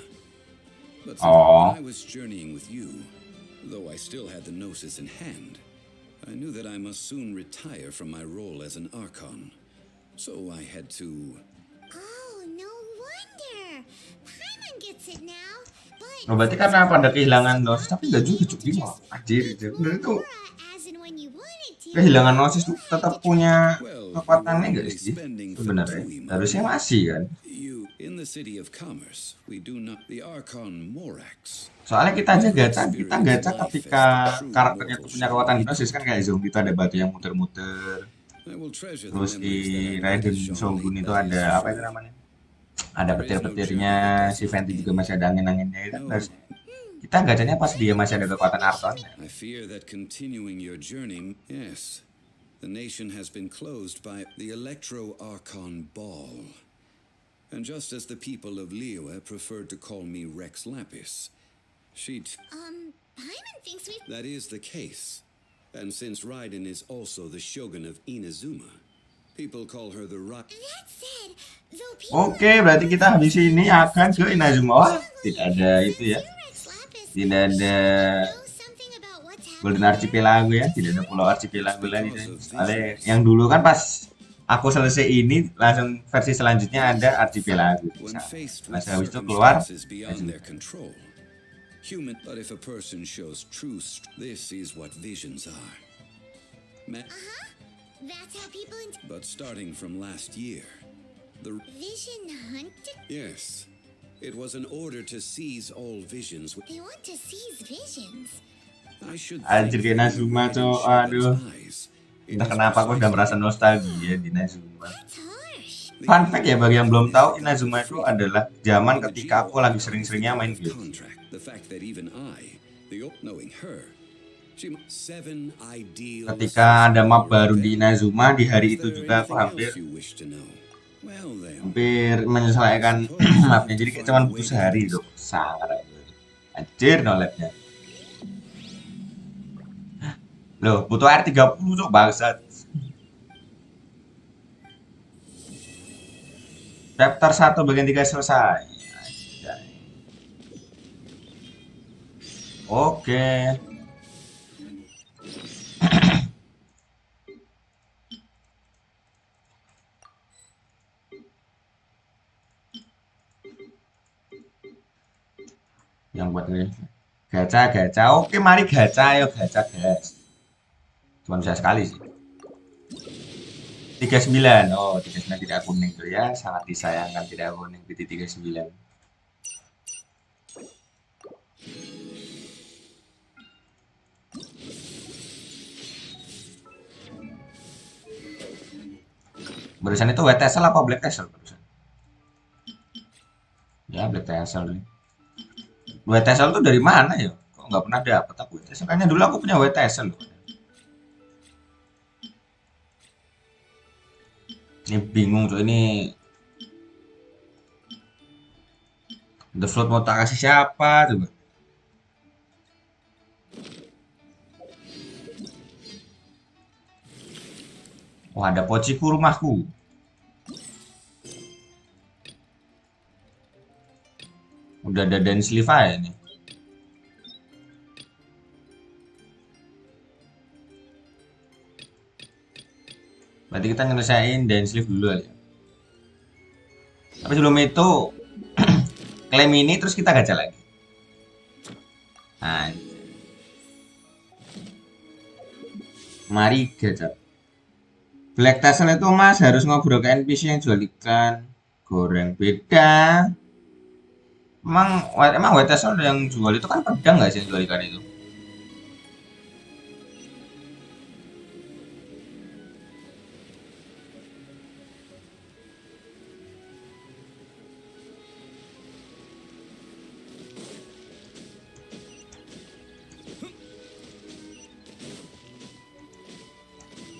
But when I was journeying with you, though I still had the Gnosis in hand, I knew that I must soon retire from my role as an Archon. So I had to... Oh, no wonder. Paimon gets it now. But Berarti karena pada kehilangan Gnosis, tapi nggak juga cuk gimana? Anjir itu. Bener itu. as in when you wanted to. Kehilangan Gnosis tuh tetap punya kekuatannya nggak sih? Sebenarnya harusnya masih kan. In the city of commerce, we do not the Archon Morax. Soalnya kita gacha ketika karakternya tuh punya kekuatan Gnosis kan kayak zombie itu ada batu yang muter-muter. Terus di Raiden Shogun itu ada apa itu namanya? Ada petir-petirnya, si Venti juga masih ada angin-anginnya itu. Terus kita gacanya pas dia masih ada kekuatan Archon. I fear that continuing your journey, yes. The nation has been closed by the Electro Archon Ball. And just as the people of Liyue preferred to call me Rex Lapis, Paimon thinks we. that is the case. And since Raiden is also the shogun of Inazuma, people call her the That said, though people. Oke, berarti kita habis ini akan ke Inazuma. Wah, tidak ada itu ya. Tidak ada Golden Archipelago ya, tidak ada pulau Archipelago lagi. Soalnya yang dulu kan pas aku selesai ini langsung versi selanjutnya ada Archipelago. Nah, habis itu keluar. Human, but if a person shows true, this is what visions are. That's how people. But starting from last year, the Vision hunted. yes, it was an order to seize all visions. They want to seize visions. I should. Anjir kayak Inazuma tuh, aduh. Entah kenapa aku udah merasa nostalgia di Inazuma. Fun fact ya bagi yang belum tahu, Inazuma itu adalah zaman ketika aku lagi sering-seringnya main game. Ketika ada map baru di Inazuma, di hari itu juga aku hampir menyelesaikan mapnya. Jadi kayak cuma butuh sehari tuh. Sangat anjir nolepnya. Loh, butuh air 30 tuh bangsat. Chapter 1 bagian 3 selesai. Oke. Yang buat ini gacha. Oke, mari gacha, ayo gacha, guys. Cuma bisa sekali sih. 39. Oh, 39 tidak kuning tuh ya. Sangat disayangkan tidak kuning di 39. Barusan itu White Tassel apa Black Tassel barusan? Ya, Black Tassel nih. White Tassel tuh dari mana ya? Kok nggak pernah dapet aku White Tassel? Kayaknya dulu aku punya White Tassel loh. Ini bingung tuh ini. The Float mau tak kasih siapa coba? Wah, ada pociku rumahku. Udah ada Dance Levi ini. Berarti kita nyelesain dance sleeve dulu kali ya. Tapi sebelum itu klaim ini terus kita gacha lagi. Nah, mari gacha. Black Tassel itu mas harus ngobrol ke NPC yang jual ikan goreng beda. Emang White Tassel yang jual itu kan pedang nggak sih yang jual ikan itu?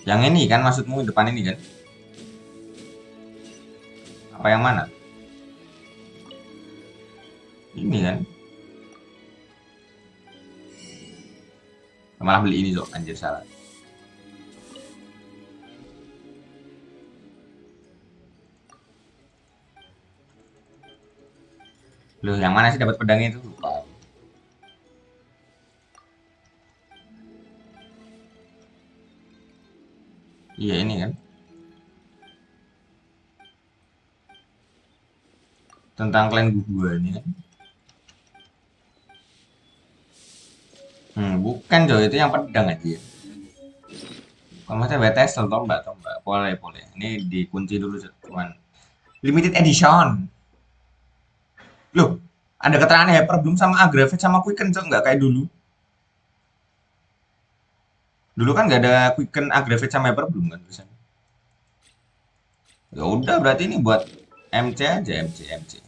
Yang ini kan maksudmu depan ini kan? Apa yang mana? Ini kan? Malah beli ini Zok, anjir salah. Loh, yang mana sih dapat pedangnya itu? Lupa. Iya ini kan? Tentang klan gua ini kan? Bukan Joy, itu yang pedang aja. Kalau maksudnya BTS tombak. Boleh. Ini dikunci dulu cuman limited edition. Loh, ada keterangan Hyper Bloom sama Aggravate sama Quicken Cok, nggak kayak dulu. Dulu kan nggak ada Quicken, Aggravate sama Hyper Bloom kan tulisannya. Ya udah berarti ini buat MC aja, MC.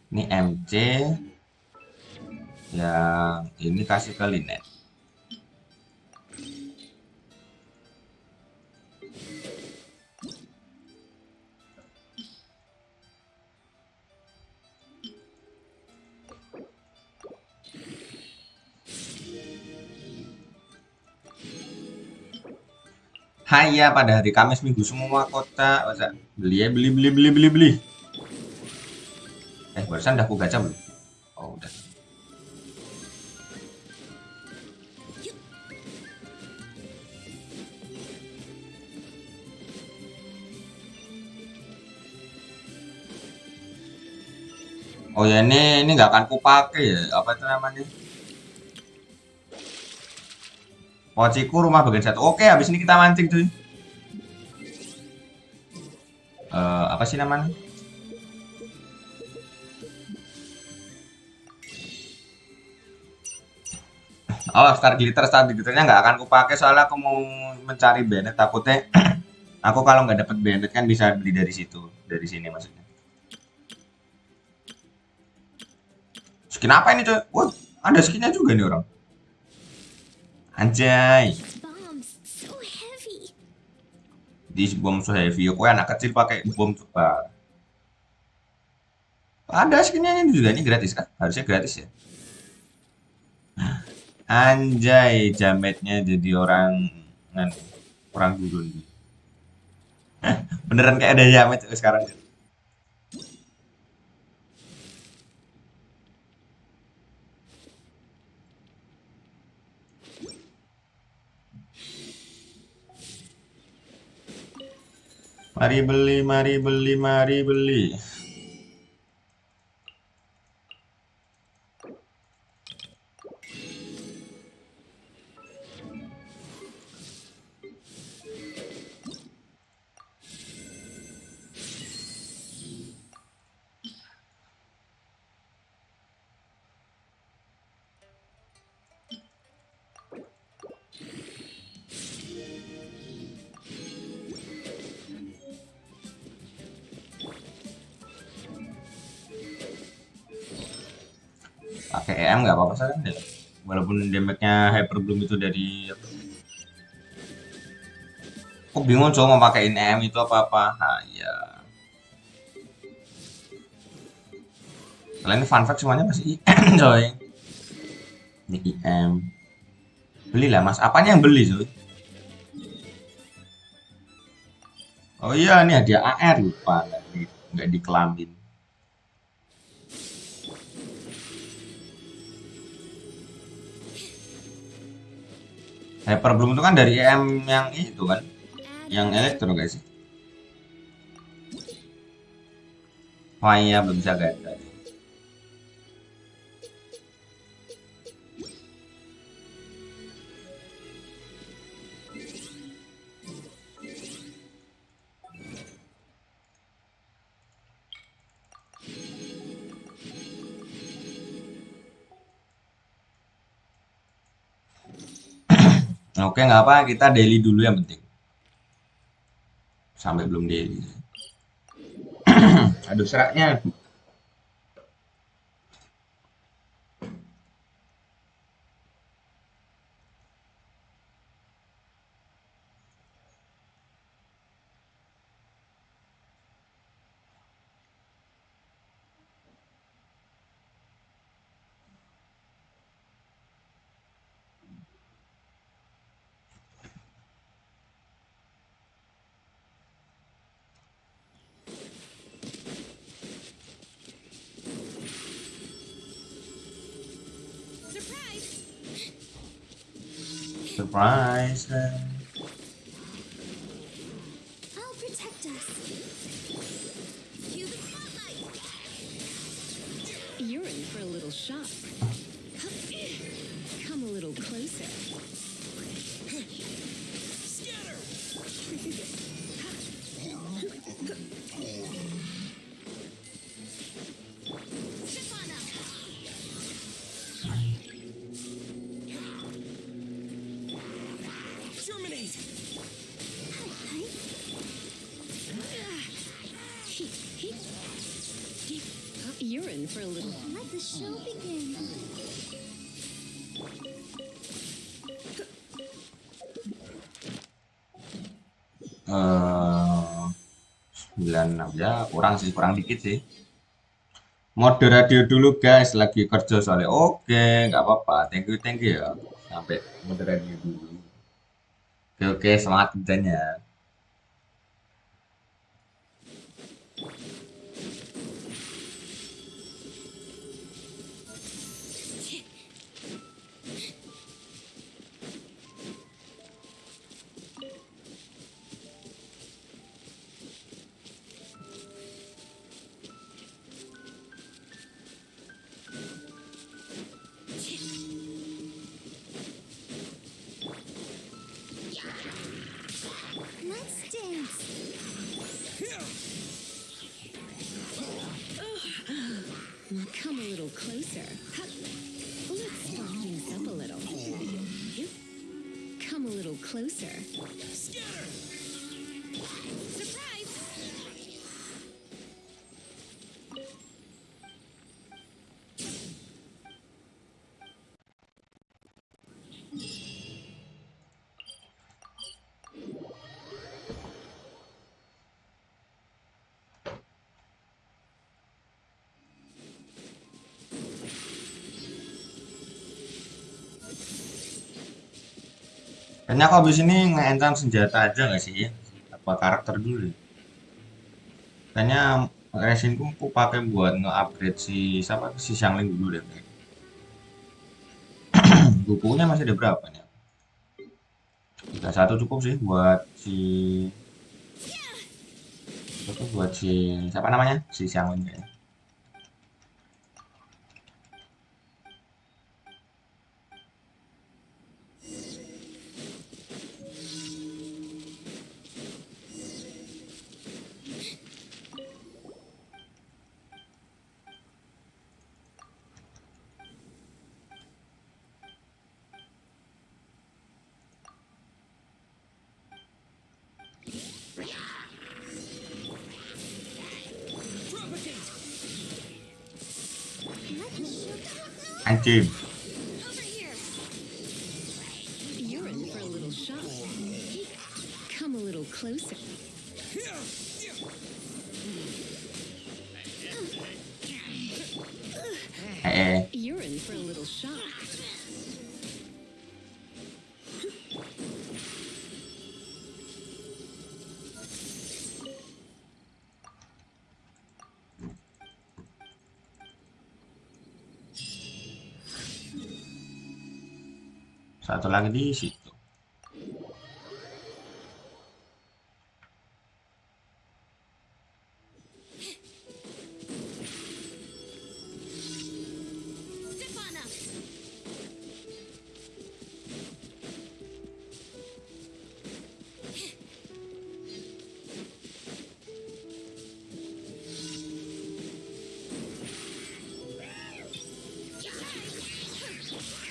Ini MC yang ini kasih ke Linet. Haya pada hari Kamis Minggu semua kota beli. Barusan udah aku gacha belum? Oh udah. Oh ya ini nggak akan kupakai ya, apa itu namanya? Pociku rumah bagian satu. Oke, habis ini kita mancing cuy. Apa sih namanya? Oh, Star Glitternya nggak akan kupakai soalnya aku mau mencari Bennett. Takutnya aku kalau nggak dapet Bennett kan bisa beli dari situ, dari sini maksudnya. Skin apa ini coy? Wah, ada skinnya juga nih orang. Anjay. This bomb so heavy. Kok anak kecil pakai bom coba. Ada skinnya ini juga, ini gratis kan? Harusnya gratis ya. Anjay, jametnya jadi orang gurun. Beneran kayak ada jamet sekarang. Mari beli. Pakai EM nggak apa-apa saja deh. Walaupun damage-nya Hyper Bloom itu dari aku bingung coba mau pakai EM itu apa-apa. Nah, ya. Kalian fun fact semuanya masih IM coy. Ini IM. Belilah mas. Apanya yang beli coy? Oh iya, ini hadiah AR lupa nggak dikelamin. Hyper Bloom itu kan dari EM yang itu kan, yang elektro guys. Wah iya belum bisa ganda. Oke nggak apa, kita daily dulu yang penting. Sampai belum daily. Aduh seraknya. Surprise. I'll protect us. Cue the spotlight. You're in for a little shock. Come a little closer. You're in for a little. Let the show begin. Eh 96 ya, kurang dikit sih. Mode radio dulu guys, lagi kerja soalnya. Oke, nggak apa-apa. Thank you ya. Sampai mode radio dulu. Oke, semangat kerjanya. Let's dance. Come a little closer. Let's spark things up a little. Come a little closer. Surprise! Kayaknya aku habis ini nge-enchant senjata aja nggak sih? Apa karakter dulu ya? Kayaknya resinku aku pakai buat nge-upgrade si siapa si Xiangling dulu deh. Bukunya masih ada berapa nih? 31 cukup sih buat si itu buat si siapa namanya? Si Xiangling kayaknya. Anjing. You're in for a little shock. Come a little closer. You're in for a little shock. Satu lagi di situ.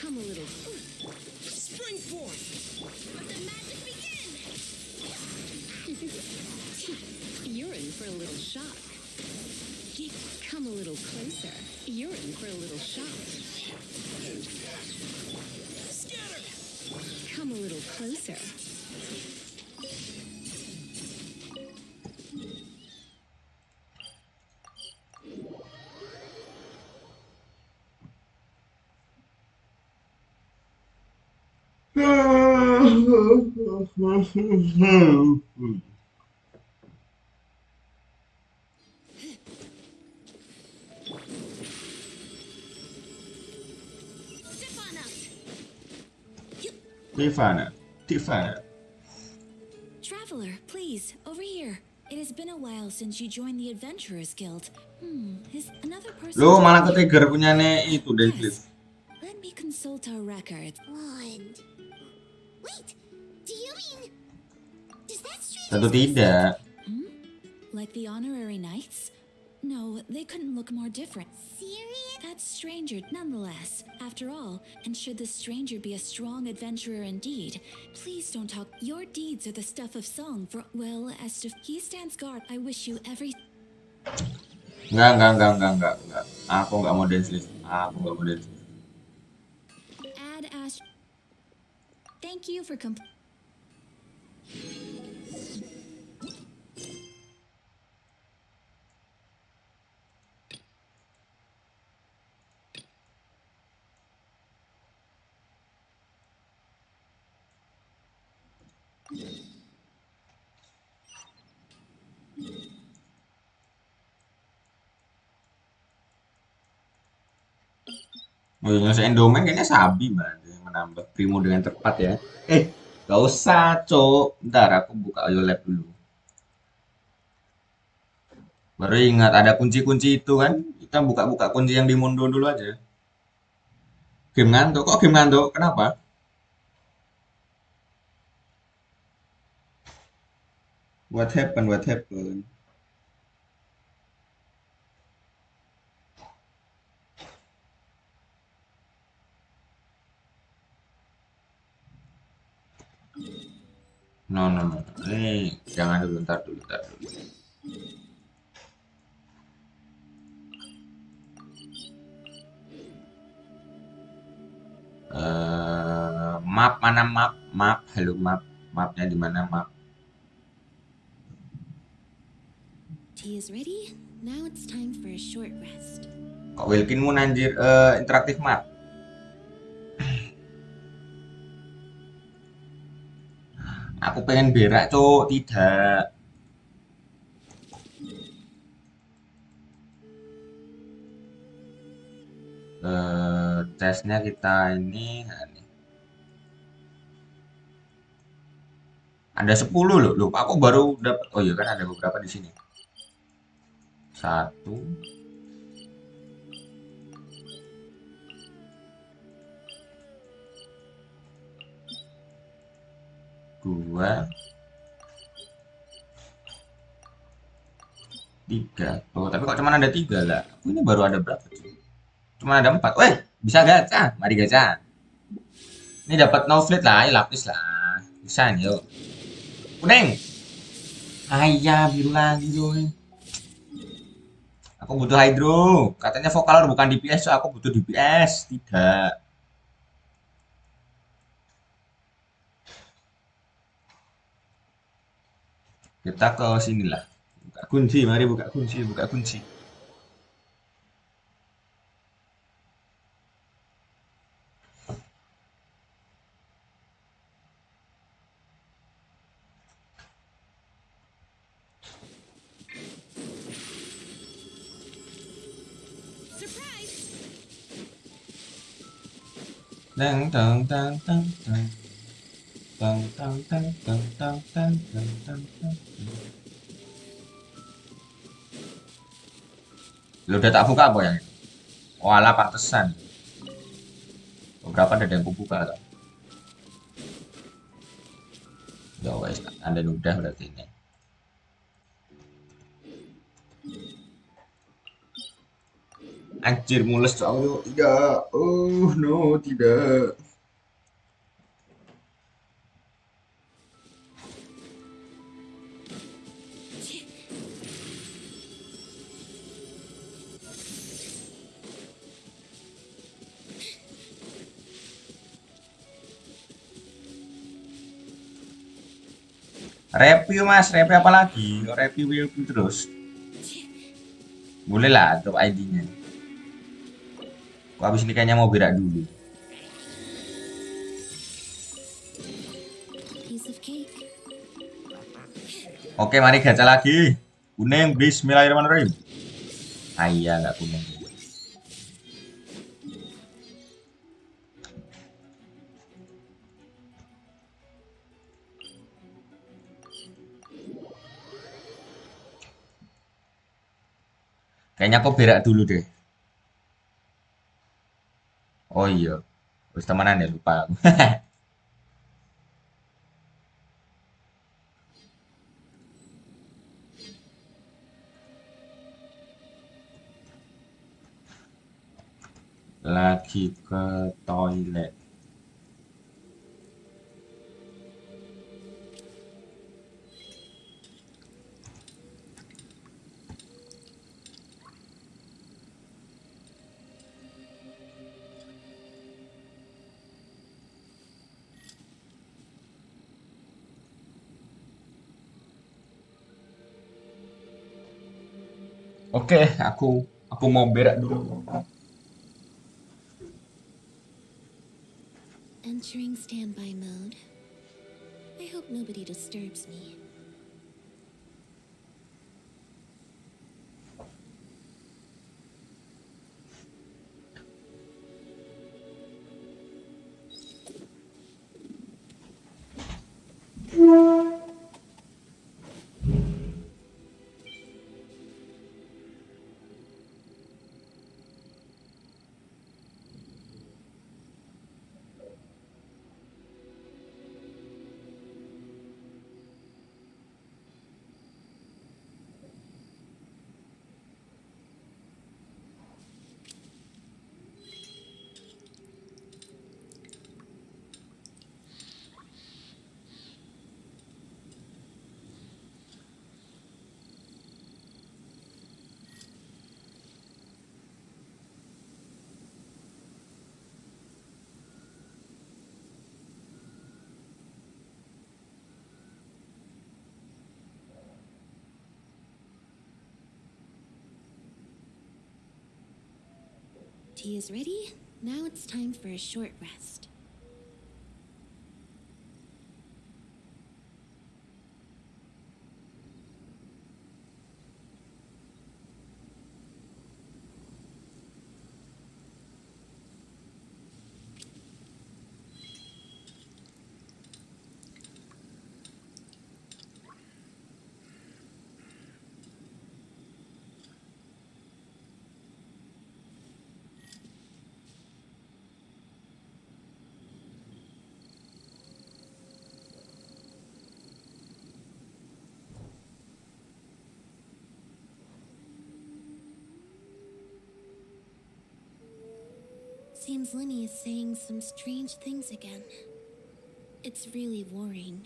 Come a little. Spring forth! Let the magic begin! You're in for a little shock. Come a little closer. You're in for a little shock. Scatter! Come a little closer. Step on up! Tifana. Traveler, please, over here. It has been a while since you joined the Adventurers Guild. Is another person... Lo malah ke-trigger punyane itu Deadlift. Let me consult our records. Wand. Wait, do you mean... Does that strange... Tentu tidak. Like the honorary knights? No, they couldn't look more different. Serious? That stranger, nonetheless. After all, and should this stranger be a strong adventurer indeed, please don't talk. Your deeds are the stuff of song for, well, as to... He stands guard. I wish you every... Enggak. Aku nggak mau dance list. Add as... Thank you for Oh, yang Endoman kayaknya Sabi banget yang menambah Primo dengan tepat ya. Gak usah, Cok. Bentar, aku buka audio lab dulu. Baru ingat ada kunci-kunci itu kan. Kita buka-buka kunci yang di Mundo dulu aja. Game ngantuk. Kok game ngantuk? Kenapa? What happened? No. Jangan dulu, ntar dulu. Map mana map? Halo map. Mapnya di mana map? Tea is ready. Now it's time for a short rest. Kok Wilkin Moon anjir interaktif map? Aku pengen berak, Cok. Tidak. Tesnya kita ini. Ada 10 loh. Aku baru dapat. Oh iya kan ada beberapa di sini. 1 2 3. Oh, tapi kok cuma ada 3 lah. Ini baru ada berapa sih? Cuma ada 4. Weh, bisa gacha. Mari gacha. Ini dapat no fleet lah, lapis lah. Bisa nih, yuk. Kuning. Ayah, biru lagi, Joy. Aku butuh hydro. Katanya vokaler bukan DPS, so aku butuh DPS. Tidak. Kita ke sinilah. Buka kunci, mari buka kunci. Tang tang tang tang tang tang tang tang tang tang tang tang tang tang. Lu udah tak buka apa yang itu? Walah pantesan. Beberapa ada yang kubuka tuh. Ya wes, anda udah berarti ini. Anjir mules soalnya. Tidak. Oh no, tidak. Review mas, review apa lagi? Review terus. Boleh lah, drop ID-nya. Kok habis ini kayaknya mau berak dulu. Piece of cake. Oke, mari gacha lagi. Kuning, bismillahirrahmanirrahim. Ah iya, nggak kuning. Kayaknya aku berak dulu deh. Oh iya, terus temenan ya lupa aku. Lagi ke toilet. Oke, aku mau berak dulu. Entering standby mode. I hope nobody disturbs me. Tea is ready. Now it's time for a short rest. Seems Lenny is saying some strange things again. It's really worrying.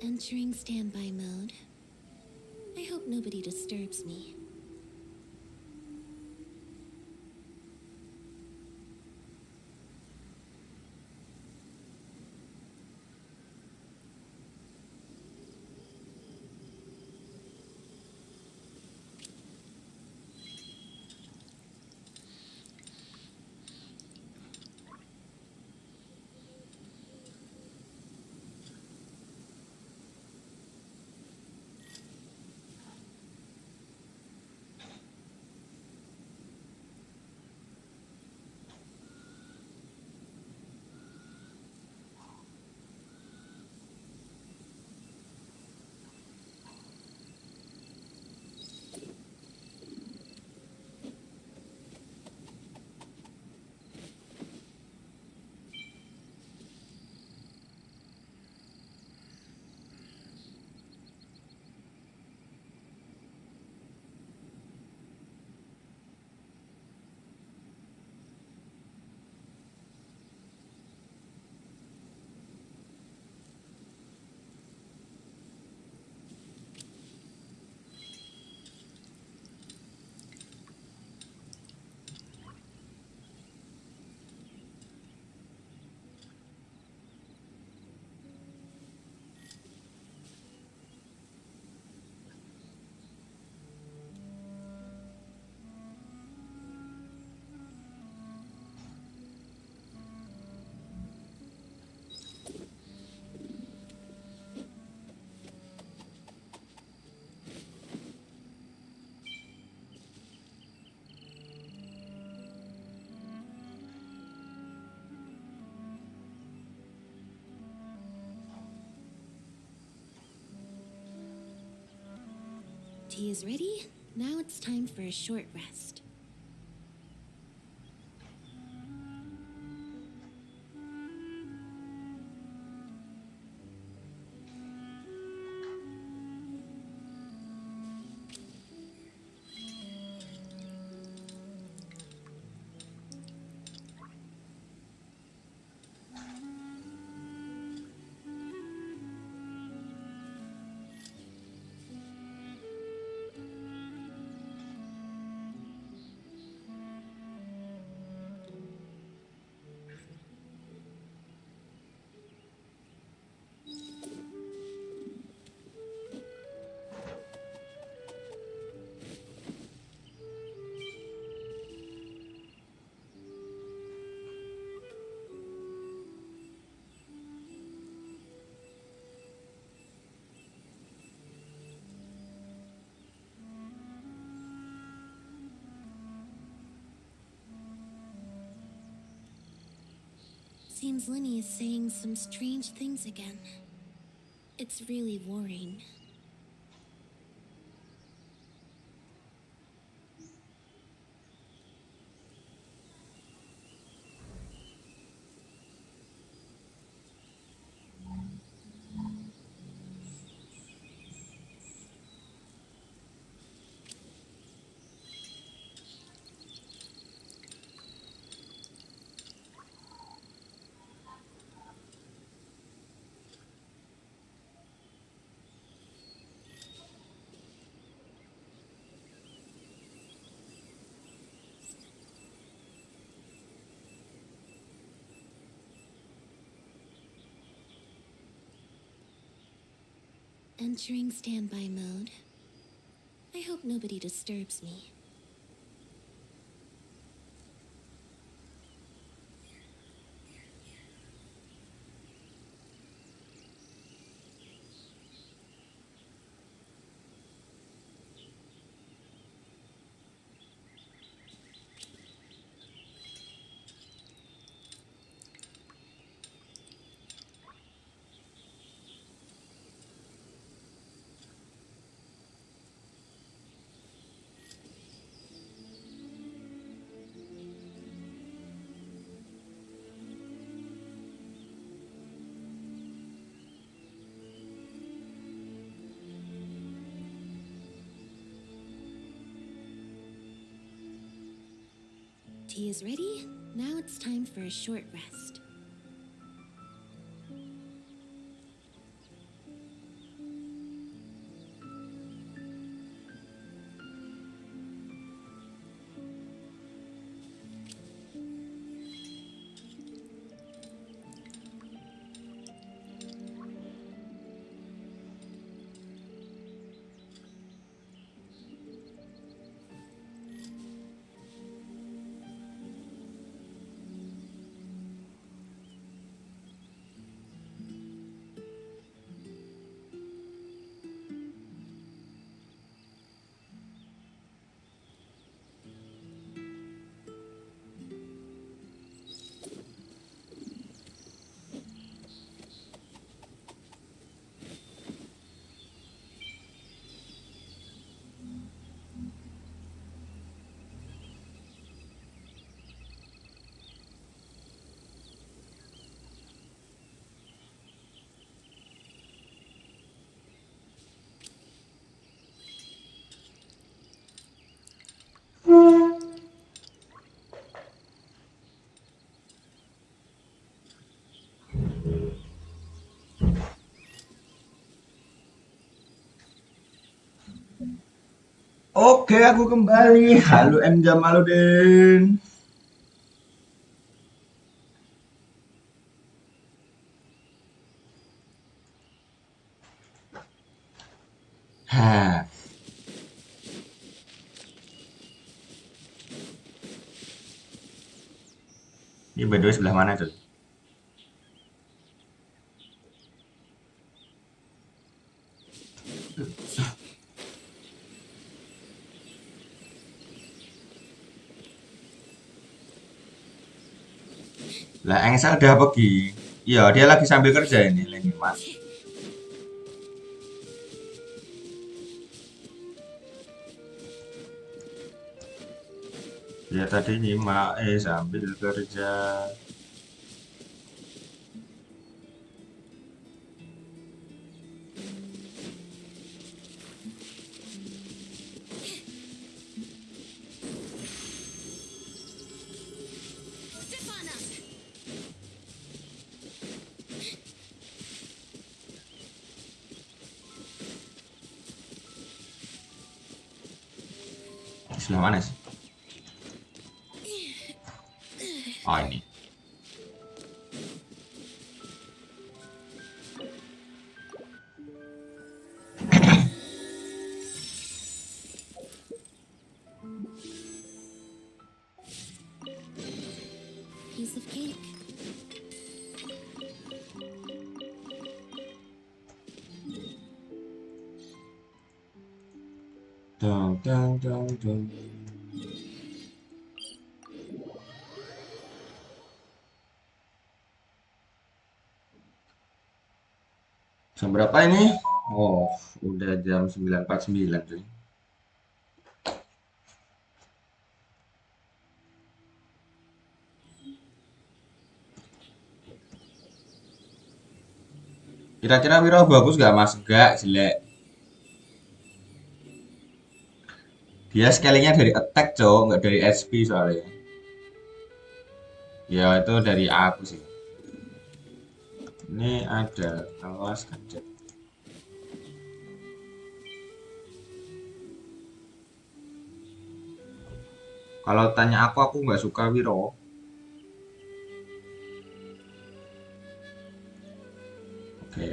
Entering standby mode. I hope nobody disturbs me. Tea is ready. Now it's time for a short rest. Seems Linny is saying some strange things again. It's really worrying. Entering standby mode. I hope nobody disturbs me. Tea is ready. Now it's time for a short rest. Oke, aku kembali. Halo M Jamaludin. Hah, ini by the way sebelah mana tuh? Lah, Engsel udah pergi. Iya, dia lagi sambil kerja ini, lagi mat. Dia tadi nyimak, sambil kerja. Sebelah mana sih? Oh, ini. Piece of cake. Dong, dong, dong, dong. Jam berapa ini? Oh, udah jam 9.49 cuy. Kira-kira Wiro bagus gak mas? Gak, jelek. Dia scalingnya dari attack cowok, nggak dari SP soalnya. Ya itu dari aku sih. Ini ada kelas kadet. Kalau tanya aku nggak suka Wiro. Oke.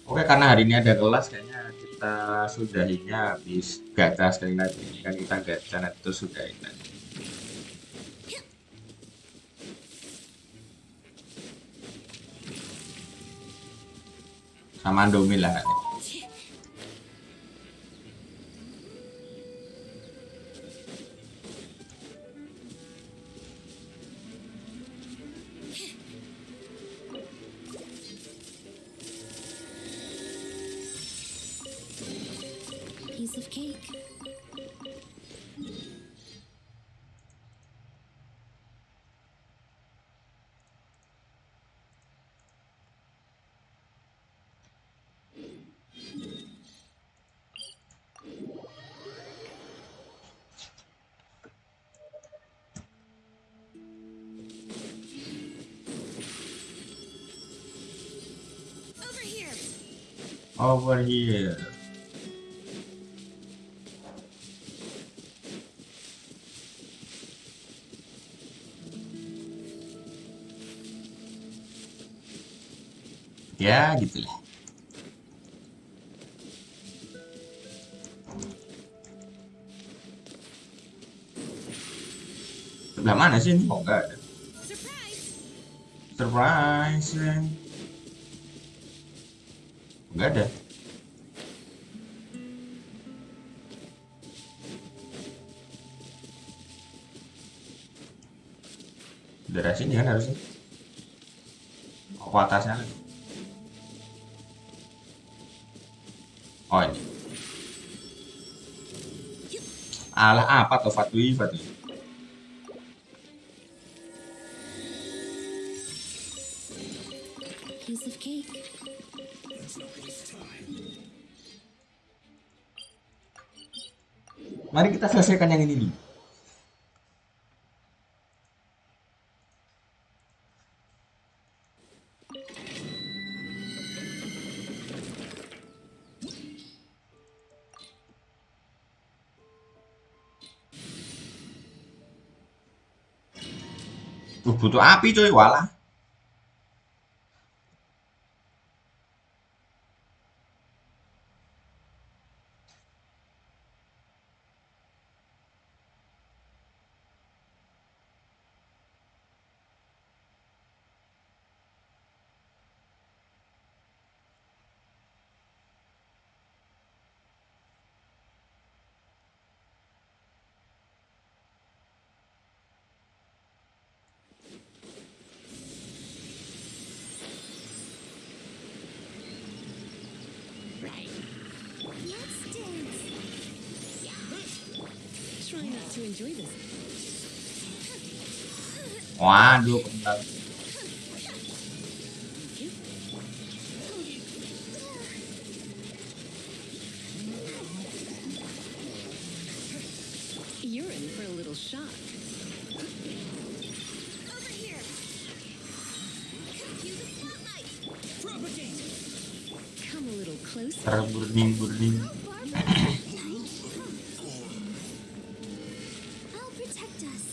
Oke, karena hari ini ada kelas, kayaknya kita sudahinya habis gacha sekali lagi. Ini kan kita gacha, nanti terus sudahin nanti. Sama Domi lah nanti. Piece of cake. Over here. Over here. Ya, gitulah. Sebelah mana sih ini? Oh, nggak ada. Surprise. Nggak ada. Daerah sini kan harusnya. Oh, atasnya lagi. Oh, ini. Alah, apa tuh Fatui, Fatui? Piece of cake. Mari kita selesaikan yang ini nih. Butuh api coy, walah. Let's dance. Try not to enjoy this. Waduh, kembang. You're in for a little shock. Over here. Cue the spotlight. Propagate! Come a little closer. Burning. I'll protect us.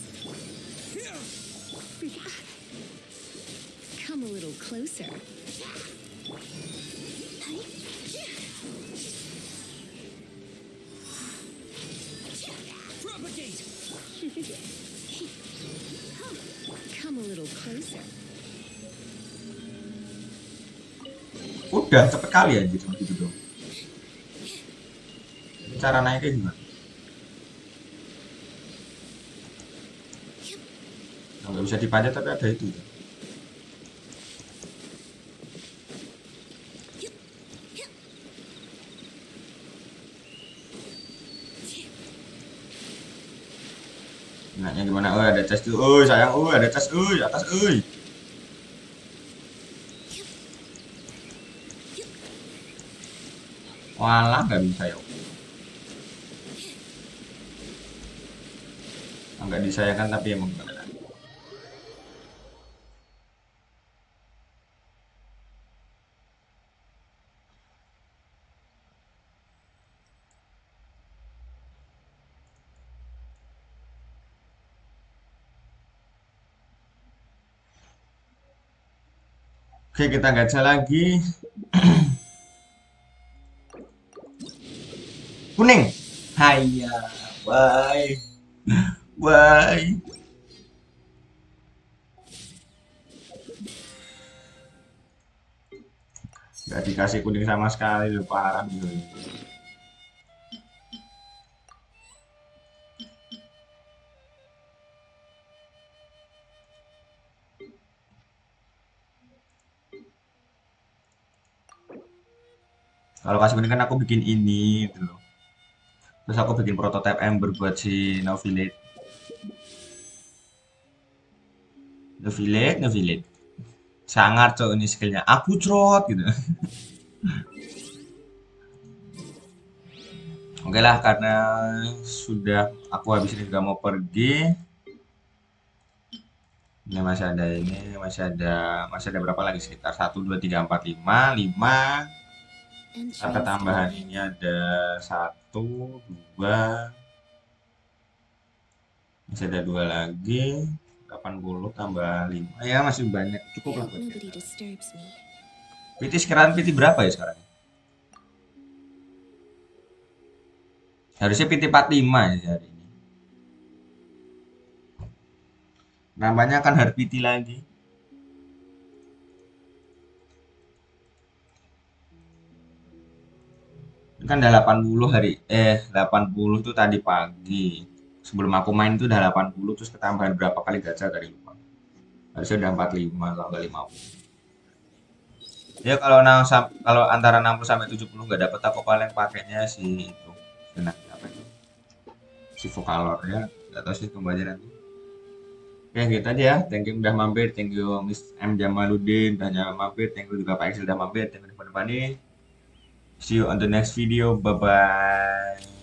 Come a little closer. Propagate! Come a little closer. Udah cepet kali anjir sama gitu dong. Cara naiknya gimana? Nggak bisa dipanjat tapi ada itu. Enaknya gimana? Oh ada chest tuh. Oh sayang. Oh ada chest. Oh atas. Oh. Walah nggak bisa ya. Nggak disayangkan tapi emang nggak ada. Oke kita gacha lagi. Kuning. Haiya, bye. Bye. Gak dikasih kuning sama sekali, lu parah gitu. Kalau kasih kuning kan aku bikin ini gitu loh. Terus aku bikin prototype ember buat si Novilate. Novilate. Sangat cok ini skillnya. Aku trot gitu. Oke lah karena sudah aku habis ini juga mau pergi. Ini masih ada berapa lagi sekitar 1 2 3 4 5. Angka tambahan ini ada 1 2. Masih ada 2 lagi. 80 tambah 5. Ya masih banyak, cukup lah. PT sekarang PT berapa ya sekarang? Harusnya PT 45 ya hari ini. Namanya kan hard PT lagi. Ini kan udah 80 80 tuh tadi pagi. Sebelum aku main tuh udah 80 terus ketambahan berapa kali gacha tadi lupa. Harusnya udah 45 kalau nggak 50. Ya kalau antara 60 sampai 70 nggak dapet aku paling pakainya si itu. Apa itu? Si Vocalor ya. Nggak tahu sih tunggu aja nanti. Oke gitu aja ya. Thank you udah mampir. Thank you Miss M Jamaluddin udah mampir. Thank you juga Pak Excel udah mampir. Thank you teman-teman. See you on the next video. Bye bye.